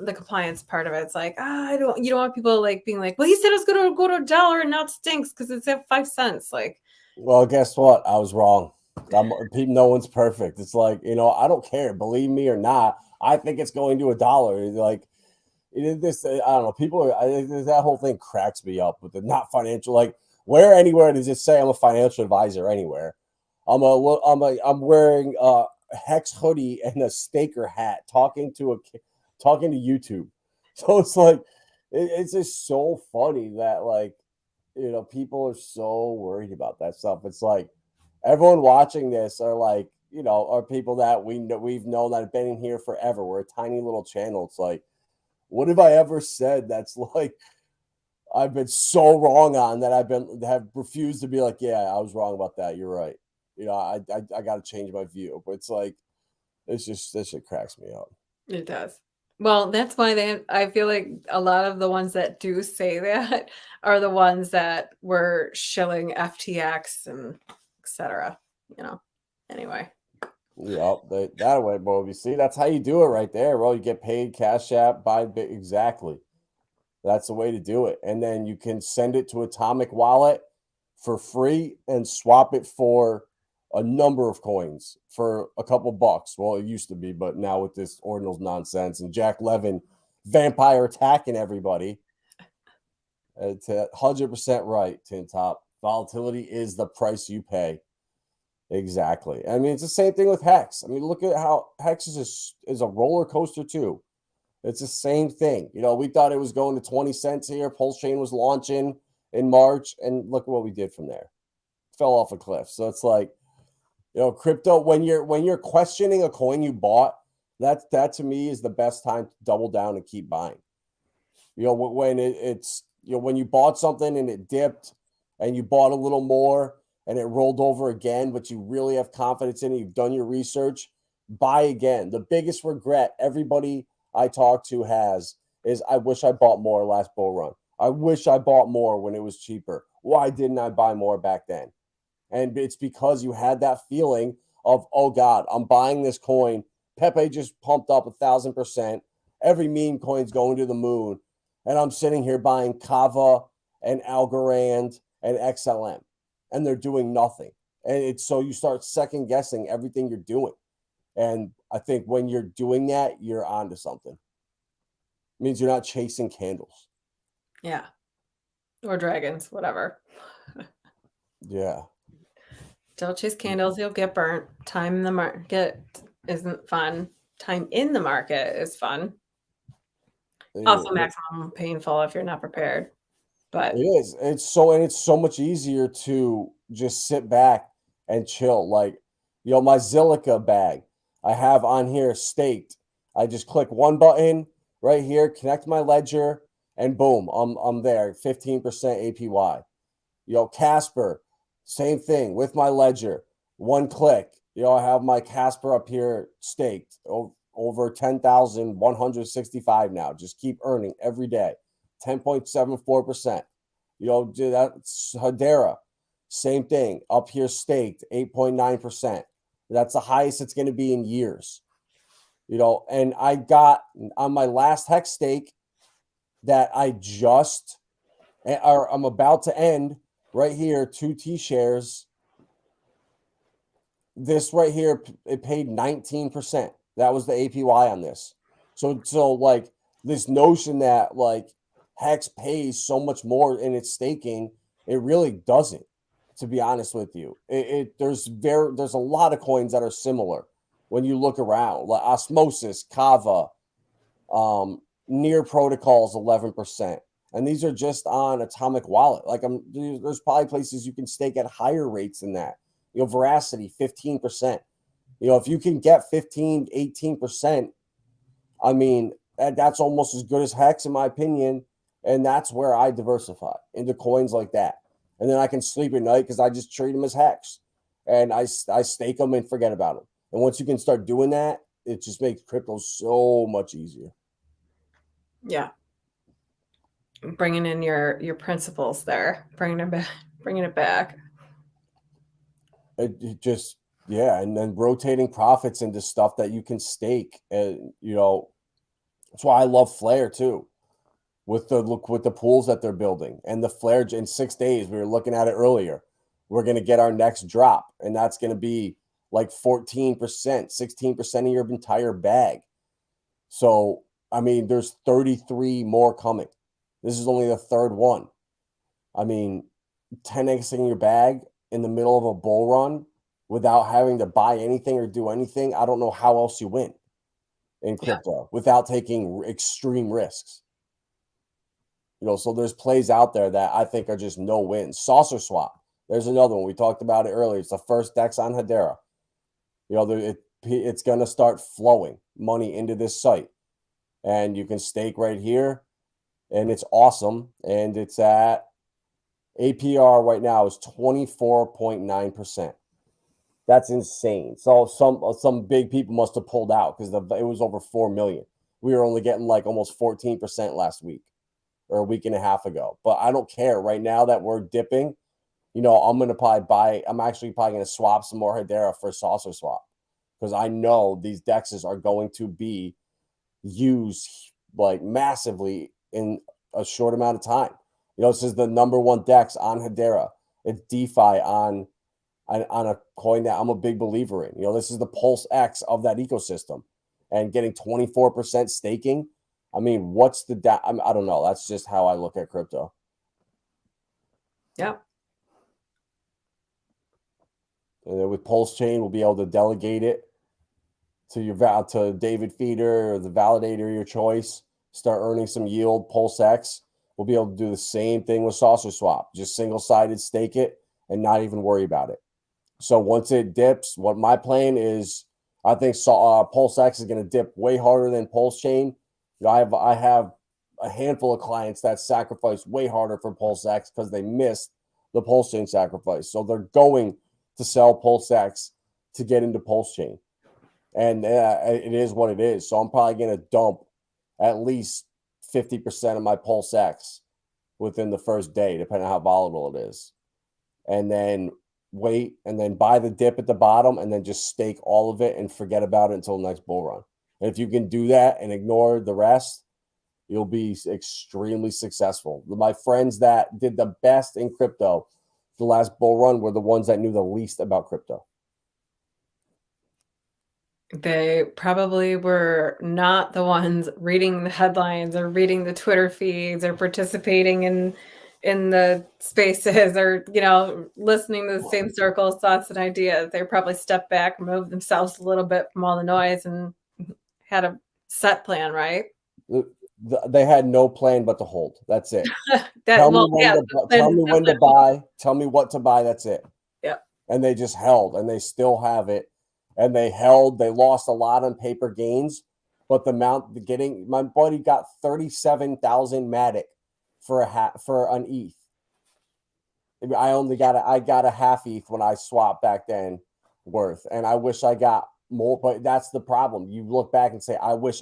The compliance part of it, it's like, you don't want people like being like, well, he said it was going to go to $1 and now it stinks because it's at 5 cents. Like, well, guess what? I was wrong. No one's perfect. It's like, you know, I don't care. Believe me or not, I think it's going to $1. Like, this, I don't know. That whole thing cracks me up with the not financial. Like, where anywhere does it say I'm a financial advisor anywhere? I'm wearing a HEX hoodie and a staker hat, talking to YouTube. So it's like, it's just so funny that, like, you know, people are so worried about that stuff. It's like everyone watching this are like, you know, are people that we've known that have been in here forever. We're a tiny little channel. It's like, what have I ever said that's like I've been so wrong on that have refused to be like, yeah, I was wrong about that. You're right. You know, I got to change my view. But it's like, this shit cracks me up. it does. Well, that's why I feel like a lot of the ones that do say that are the ones that were shilling FTX and etc. You know, anyway. Yep, that way, bro. You see, that's how you do it right there, bro. You get paid, Cash App, buy bit. Exactly. That's the way to do it. And then you can send it to Atomic Wallet for free and swap it for a number of coins for a couple bucks. Well, it used to be, but now with this ordinals nonsense and Jack Levin vampire attacking everybody, it's 100% right, Tin Top. Volatility is the price you pay. Exactly. I mean, it's the same thing with HEX. I mean, look at how HEX is a roller coaster too. It's the same thing. You know, we thought it was going to 20 cents here. PulseChain was launching in March, and look at what we did from there. Fell off a cliff. So it's like, you know, crypto, when you're questioning a coin you bought, that to me is the best time to double down and keep buying. You know, when it's you know, when you bought something and it dipped and you bought a little more and it rolled over again, but you really have confidence in it, you've done your research, buy again. The biggest regret everybody I talk to has is, I wish I bought more last bull run. I wish I bought more when it was cheaper. Why didn't I buy more back then? And it's because you had that feeling of, oh God, I'm buying this coin. Pepe just pumped up 1,000%. Every meme coin's going to the moon. And I'm sitting here buying Kava and Algorand and XLM. And they're doing nothing. And so you start second guessing everything you're doing. And I think when you're doing that, you're onto something. It means you're not chasing candles. Yeah. Or dragons, whatever. Yeah. Don't chase candles, you'll get burnt. Time the market isn't fun. Time in the market is fun. Also maximum painful if you're not prepared. But it is. It's so much easier to just sit back and chill. Like, my Zilliqa bag, I have on here staked. I just click one button right here, connect my ledger, and boom, I'm there. 15% APY. Casper, same thing with my ledger. One click. I have my Casper up here staked over 10,165 now. Just keep earning every day. 10.74%. That's Hedera. Same thing. Up here staked, 8.9%. That's the highest it's going to be in years. And I got on my last HEX stake that I'm about to end right here, 2T shares. This right here, it paid 19%. That was the APY on this. So like this notion that like HEX pays so much more in its staking, it really doesn't, to be honest with you. There's a lot of coins that are similar when you look around, like Osmosis, Kava, Near Protocols, 11%. And these are just on Atomic Wallet. Like there's probably places you can stake at higher rates than that. Veracity, 15%. If you can get 15, 18%, I mean, that's almost as good as HEX in my opinion. And that's where I diversify into coins like that. And then I can sleep at night because I just treat them as HEX. And I stake them and forget about them. And once you can start doing that, it just makes crypto so much easier. Yeah. Bringing in your principles there, bringing it back. It just, yeah, and then rotating profits into stuff that you can stake, and that's why I love Flare too, with the pools that they're building and the Flare in 6 days. We were looking at it earlier. We're gonna get our next drop, and that's gonna be like 14%, 16% of your entire bag. So I mean, there's 33 more coming. This is only the third one. I mean, 10xing your bag in the middle of a bull run without having to buy anything or do anything. I don't know how else you win in crypto without taking extreme risks. So there's plays out there that I think are just no wins. Saucer swap. There's another one. We talked about it earlier. It's the first DEX on Hedera. It's going to start flowing money into this site. And you can stake right here. And it's awesome. And it's at APR right now is 24.9%. That's insane. So some big people must have pulled out because it was over 4 million. We were only getting like almost 14% last week or a week and a half ago. But I don't care. Right now that we're dipping, I'm actually probably going to swap some more Hedera for Saucer Swap because I know these DEXs are going to be used like massively in a short amount of time. This is the number one DEX on Hedera. It's DeFi on a coin that I'm a big believer in. This is the PulseX of that ecosystem, and getting 24% staking. I mean, what's I don't know. That's just how I look at crypto. Yeah. And then with PulseChain, we'll be able to delegate it to David Feeder or the validator of your choice. Start earning some yield. PulseX. We'll be able to do the same thing with Saucer Swap. Just single-sided stake it and not even worry about it. So once it dips, what my plan is, I think PulseX is going to dip way harder than PulseChain. I have a handful of clients that sacrifice way harder for PulseX because they missed the PulseChain sacrifice. So they're going to sell PulseX to get into PulseChain. And it is what it is. So I'm probably going to dump at least 50% of my PulseX within the first day, depending on how volatile it is. And then wait and then buy the dip at the bottom and then just stake all of it and forget about it until the next bull run. And if you can do that and ignore the rest, you'll be extremely successful. My friends that did the best in crypto the last bull run were the ones that knew the least about crypto. They probably were not the ones reading the headlines or reading the Twitter feeds or participating in in the spaces or, listening to the same circles, thoughts, and ideas. They probably stepped back, removed themselves a little bit from all the noise and had a set plan, right? They had no plan but to hold. That's it. Tell me when to buy. Tell me what to buy. That's it. Yeah. And they just held, and they still have it. And they held. They lost a lot on paper gains, but my buddy got 37,000 Matic for an ETH. I got a half ETH when I swapped back then worth, and I wish I got more. But that's the problem. You look back and say, I wish.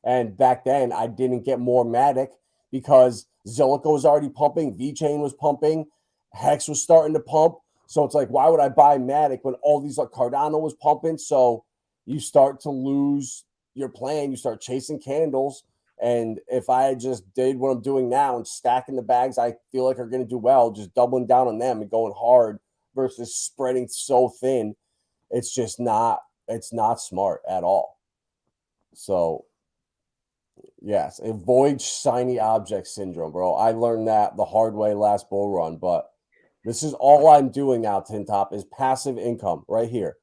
And back then, I didn't get more Matic because Zilliqa was already pumping, VeChain was pumping, HEX was starting to pump. So it's like, why would I buy Matic when all these, like, Cardano was pumping? So you start to lose your plan. You start chasing candles. And if I just did what I'm doing now and stacking the bags I feel like are going to do well, just doubling down on them and going hard versus spreading so thin, it's not smart at all. So yes, avoid shiny object syndrome, bro. I learned that the hard way last bull run, but this is all I'm doing now, Tin Top, is passive income right here,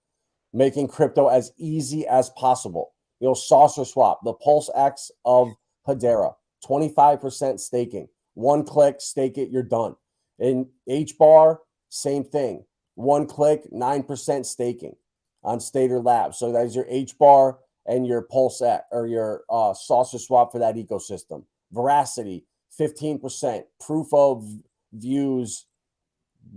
making crypto as easy as possible. Saucer Swap, the PulseX of Hedera, 25% staking. One click, stake it, you're done. In HBAR, same thing. One click, 9% staking on Stater Labs. So that is your HBAR and your PulseX or your Saucer Swap for that ecosystem. Veracity, 15%. Proof of views,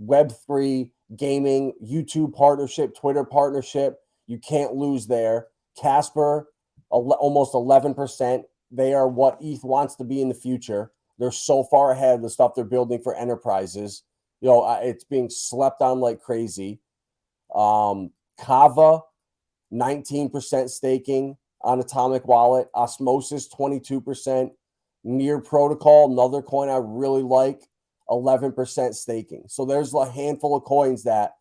Web3, gaming, YouTube partnership, Twitter partnership. You can't lose there. Casper, almost 11%. They are what ETH wants to be in the future. They're so far ahead of the stuff they're building for enterprises. It's being slept on like crazy. Kava, 19% staking on Atomic Wallet. Osmosis, 22%. Near Protocol, another coin I really like, 11% staking. So there's a handful of coins that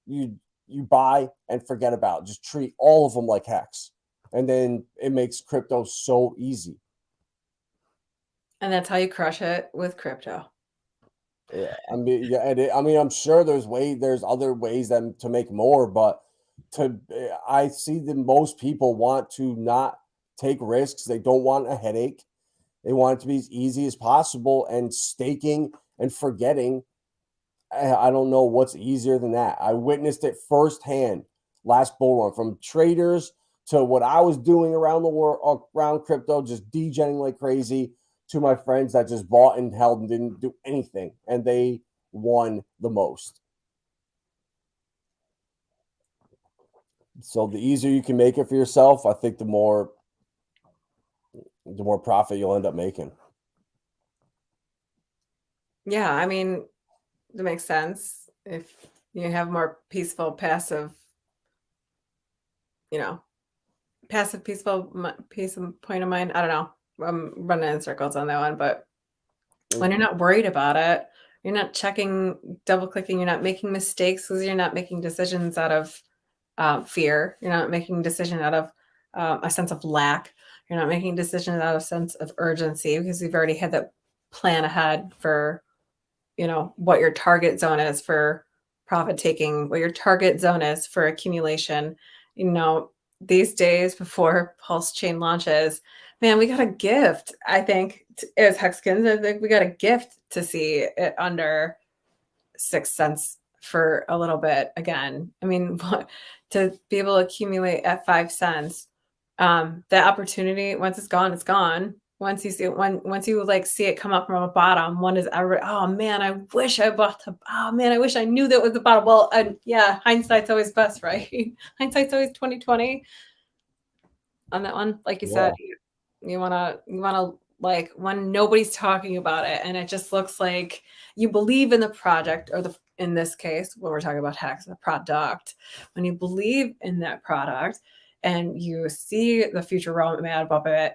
you buy and forget about. Just treat all of them like HEX. And then it makes crypto so easy. And that's how you crush it with crypto. Yeah, I'm sure there's other ways to make more, but I see that most people want to not take risks. They don't want a headache. They want it to be as easy as possible, and staking and forgetting. I don't know what's easier than that. I witnessed it firsthand last bull run, from traders to what I was doing around the world, around crypto, just degenerating like crazy, to my friends that just bought and held and didn't do anything, and they won the most. So the easier you can make it for yourself, I think the more profit you'll end up making. Yeah, I mean, that makes sense. If you have more peaceful, passive, peace and point of mind. I don't know. I'm running in circles on that one, but when you're not worried about it, you're not checking, double clicking, you're not making mistakes because you're not making decisions out of fear. You're not making a decision out of a sense of lack. You're not making decisions out of a sense of urgency because you've already had that plan ahead for, what your target zone is for profit taking, what your target zone is for accumulation. These days before PulseChain launches, man, we got a gift. I think as Hexkins, I think we got a gift to see it under 6 cents for a little bit again. I mean, to be able to accumulate at 5 cents, the opportunity, once it's gone, it's gone. Once you see it, once you see it come up from a bottom, one is ever, oh man, I wish I bought oh man, I wish I knew that was the bottom. Well, yeah, hindsight's always best, right? Hindsight's always 2020 on that one. Like you said, you wanna when nobody's talking about it and it just looks like you believe in the project, or in this case, when we're talking about HEX, the product, when you believe in that product and you see the future roadmap of it,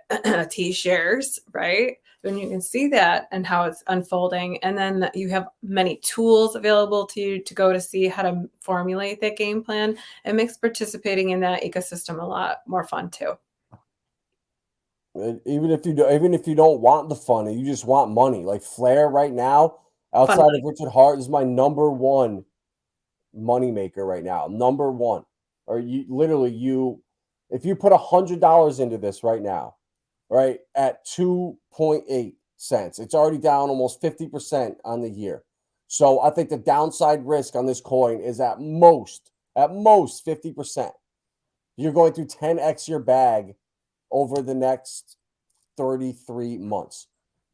T shares, right? When you can see that and how it's unfolding, and then you have many tools available to you to go to see how to formulate that game plan, it makes participating in that ecosystem a lot more fun too. Even if you don't want the fun, you just want money. Like Flair right now, Fun outside money. of Richard Hart, is my number one money maker right now. Number one. Or you literally if you put $100 into this right now, right, at 2.8 cents, it's already down almost 50% on the year. So I think the downside risk on this coin is at most 50%. You're going to 10x your bag over the next 33 months.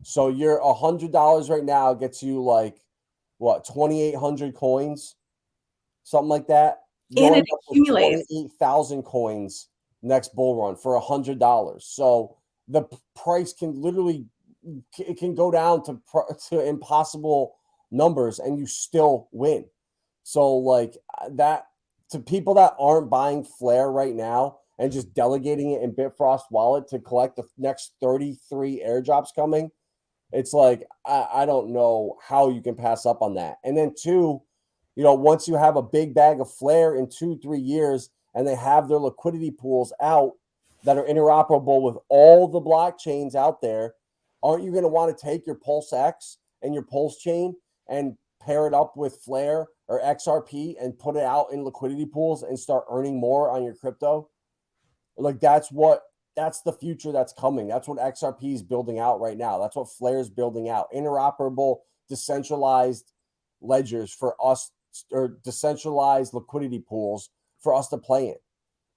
So your $100 right now gets you like what, 2,800 coins, something like that. And You'll it end up with accumulates. 28,000 coins next bull run for $100. So the price can literally, it can go down to impossible numbers and you still win. So like that, to people that aren't buying Flare right now and just delegating it in Bitfrost wallet to collect the next 33 airdrops coming, it's like I don't know how you can pass up on that. And then two, once you have a big bag of Flare in 2-3 years and they have their liquidity pools out that are interoperable with all the blockchains out there, aren't you going to want to take your PulseX and your PulseChain and pair it up with Flare or XRP and put it out in liquidity pools and start earning more on your crypto? Like that's the future that's coming. That's what XRP is building out right now. That's what Flare is building out. Interoperable, decentralized ledgers for us, or decentralized liquidity pools for us to play in.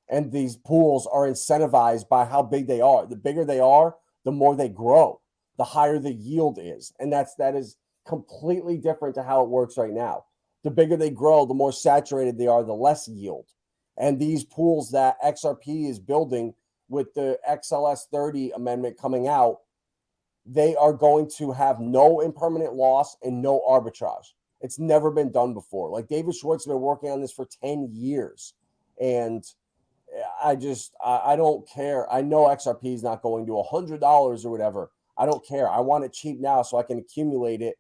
And these pools are incentivized by how big they are. The bigger they are, the more they grow, the higher the yield is. And that is completely different to how it works right now. The bigger they grow, the more saturated they are, the less yield. And these pools that XRP is building with the XLS 30 amendment coming out, they are going to have no impermanent loss and no arbitrage. It's never been done before. Like David Schwartz has been working on this for 10 years. And I don't care. I know XRP is not going to $100 or whatever. I don't care. I want it cheap now so I can accumulate it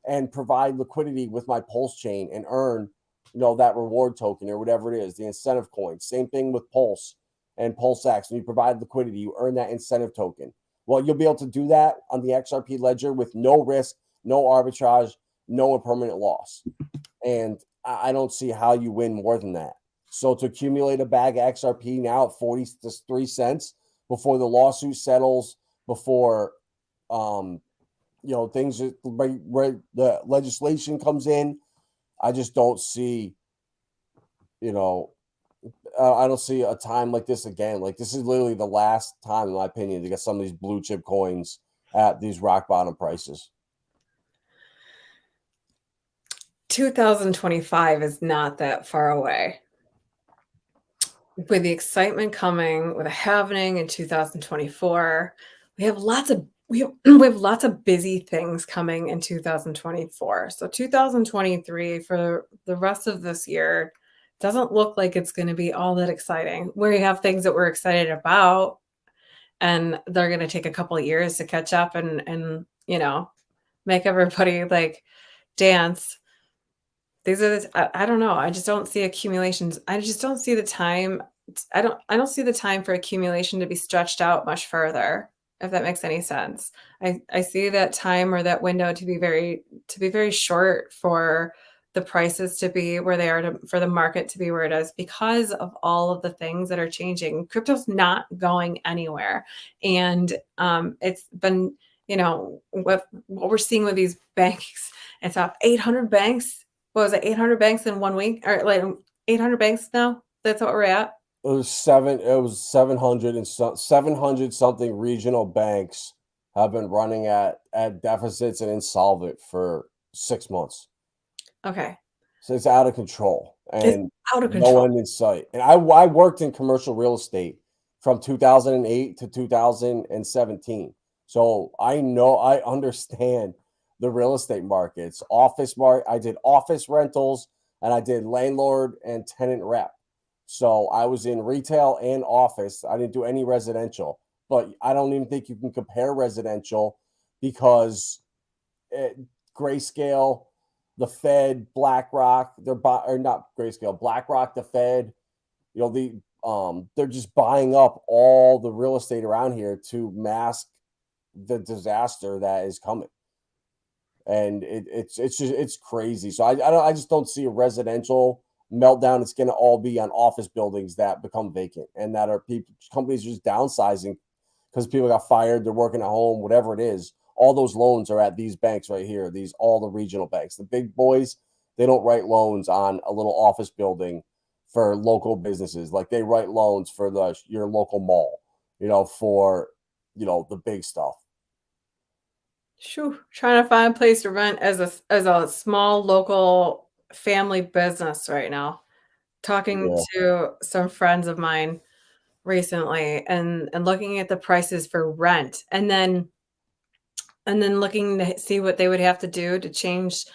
and provide liquidity with my Pulse chain and earn, that reward token or whatever it is, the incentive coin. Same thing with Pulse and PulseX. When you provide liquidity, you earn that incentive token. Well, you'll be able to do that on the XRP ledger with no risk, no arbitrage, no impermanent loss. And I don't see how you win more than that. So to accumulate a bag of XRP now at 43 cents before the lawsuit settles, before things where the legislation comes in, I just don't see, I don't see a time like this again. Like this is literally the last time, in my opinion, to get some of these blue chip coins at these rock bottom prices. 2025 is not that far away. With the excitement coming, with a halvening in 2024, we have lots of busy things coming in 2024. So 2023 for the rest of this year doesn't look like it's going to be all that exciting. We have things that we're excited about, and they're going to take a couple of years to catch up and make everybody like dance. These are I don't know. I just don't see accumulations. I just don't see the time. I don't see the time for accumulation to be stretched out much further, if that makes any sense. I see that time or that window to be very short for the prices to be where they are, for the market to be where it is, because of all of the things that are changing. Crypto's not going anywhere. And it's been, what we're seeing with these banks, it's up 800 banks. What was it, 800 banks in 1 week? Or like 800 banks now? That's what we're at? It was 700 and 700 something regional banks have been running at deficits and insolvent for 6 months. Okay. So it's out of control and out of no control. end in sight. And I worked in commercial real estate from 2008 to 2017. So I understand the real estate markets, I did office rentals and I did landlord and tenant rep. So I was in retail and office. I didn't do any residential, but I don't even think you can compare residential because Grayscale, the Fed, BlackRock, or not Grayscale, BlackRock, the Fed, the they're just buying up all the real estate around here to mask the disaster that is coming. And it's crazy. So I just don't see a residential meltdown. It's going to all be on office buildings that become vacant, and that are companies just downsizing because people got fired, they're working at home, whatever it is. All those loans are at these banks right here. All the regional banks, the big boys, they don't write loans on a little office building for local businesses. Like they write loans for your local mall, for the big stuff. Shoo, trying to find a place to rent as a small local family business right now. Talking to some friends of mine recently and looking at the prices for rent, and then looking to see what they would have to do to change.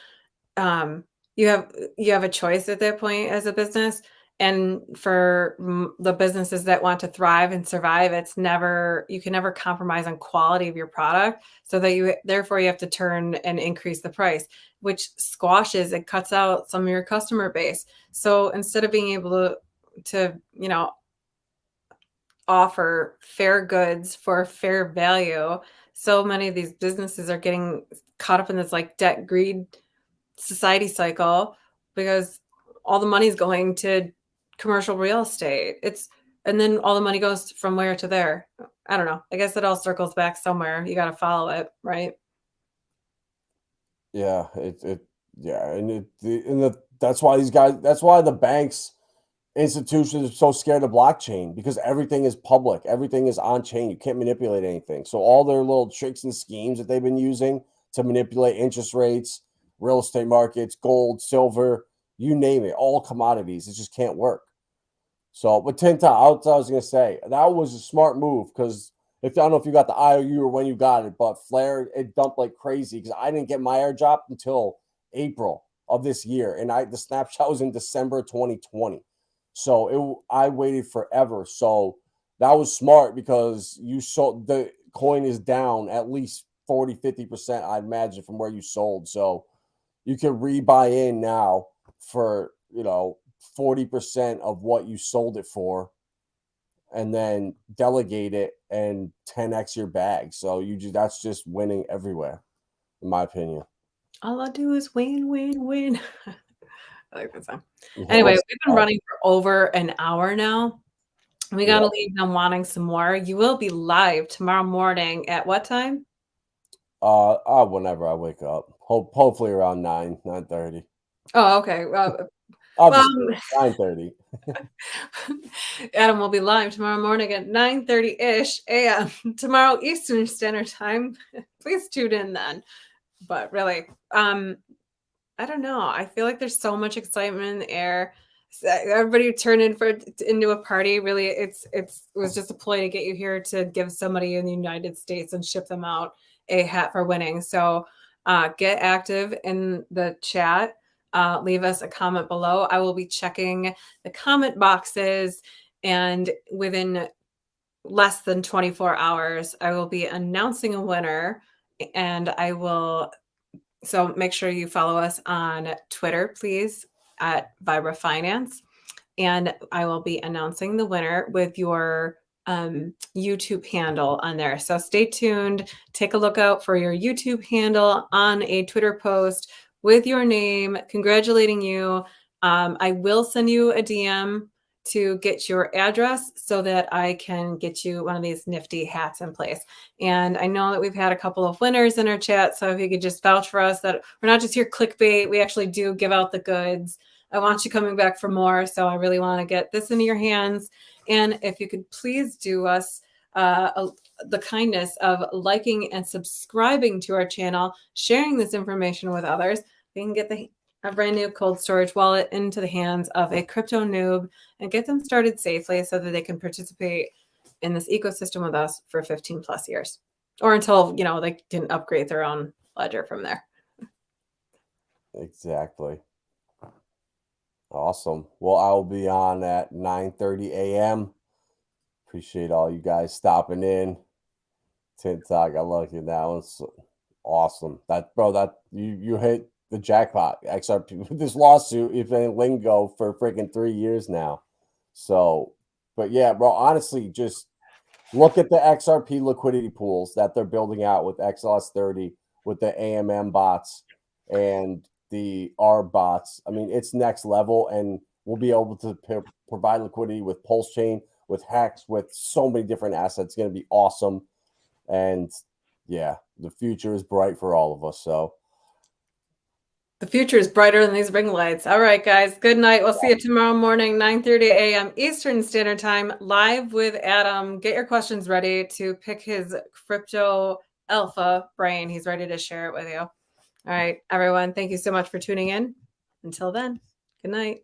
You have a choice at that point as a business, and for the businesses that want to thrive and survive, you can never compromise on quality of your product, so that therefore you have to turn and increase the price, which squashes and cuts out some of your customer base. So instead of being able to offer fair goods for fair value, so many of these businesses are getting caught up in this like debt greed society cycle, because all the money's going to commercial real estate. And then all the money goes from where to there. I don't know. I guess it all circles back somewhere. You got to follow it, right? Yeah, that's why that's why the banks, institutions are so scared of blockchain, because everything is public, everything is on chain. You can't manipulate anything. So all their little tricks and schemes that they've been using to manipulate interest rates, real estate markets, gold, silver, you name it, all commodities, it just can't work. So, but Tinta, I was going to say, that was a smart move, because I don't know if you got the IOU or when you got it, but Flare, it dumped like crazy, because I didn't get my airdrop until April of this year, and the snapshot was in December 2020. So I waited forever. So that was smart, because the coin is down at least 40, 50%, I'd imagine, from where you sold. So you can rebuy in now for, 40% of what you sold it for, and then delegate it and 10x your bag. So that's just winning everywhere, in my opinion. All I do is win, win, win. I like that song. Anyway, we've been running for over an hour now. We got to leave them wanting some more. You will be live tomorrow morning at what time? Whenever I wake up. Hopefully around 9:30. Oh, okay. Well, 9:30. Adam will be live tomorrow morning at 9:30-ish a.m. tomorrow Eastern Standard Time. Please tune in then. But really, I don't know. I feel like there's so much excitement in the air. Everybody turned into a party. Really, it was just a ploy to get you here to give somebody in the United States and ship them out a hat for winning. So get active in the chat. Leave us a comment below. I will be checking the comment boxes, and within less than 24 hours, I will be announcing a winner, and so make sure you follow us on Twitter, please, at Vibra Finance. And I will be announcing the winner with your YouTube handle on there. So stay tuned. Take a look out for your YouTube handle on a Twitter post with your name, congratulating you. I will send you a DM to get your address so that I can get you one of these nifty hats in place. And I know that we've had a couple of winners in our chat, so if you could just vouch for us that we're not just here clickbait, we actually do give out the goods. I want you coming back for more, so I really want to get this into your hands. And if you could please do us the kindness of liking and subscribing to our channel, sharing this information with others, we can get a brand new cold storage wallet into the hands of a crypto noob and get them started safely so that they can participate in this ecosystem with us for 15 plus years, or until, they can upgrade their own ledger from there. Exactly. Awesome. Well, I'll be on at 9:30 a.m. Appreciate all you guys stopping in. TikTok, I love you. That was awesome. You hit the jackpot. XRP with this lawsuit, if any lingo, for freaking 3 years now. So But yeah, bro, honestly, just look at the XRP liquidity pools that they're building out with XLS30, with the AMM bots and the R bots. I mean, it's next level, and we'll be able to provide liquidity with PulseChain, with HEX, with so many different assets. It's going to be awesome. And yeah, the future is bright for all of us. So the future is brighter than these ring lights. All right, guys. Good night. We'll see you tomorrow morning, 9:30 a.m. Eastern Standard Time, live with Adam. Get your questions ready to pick his crypto alpha brain. He's ready to share it with you. All right, everyone. Thank you so much for tuning in. Until then, good night.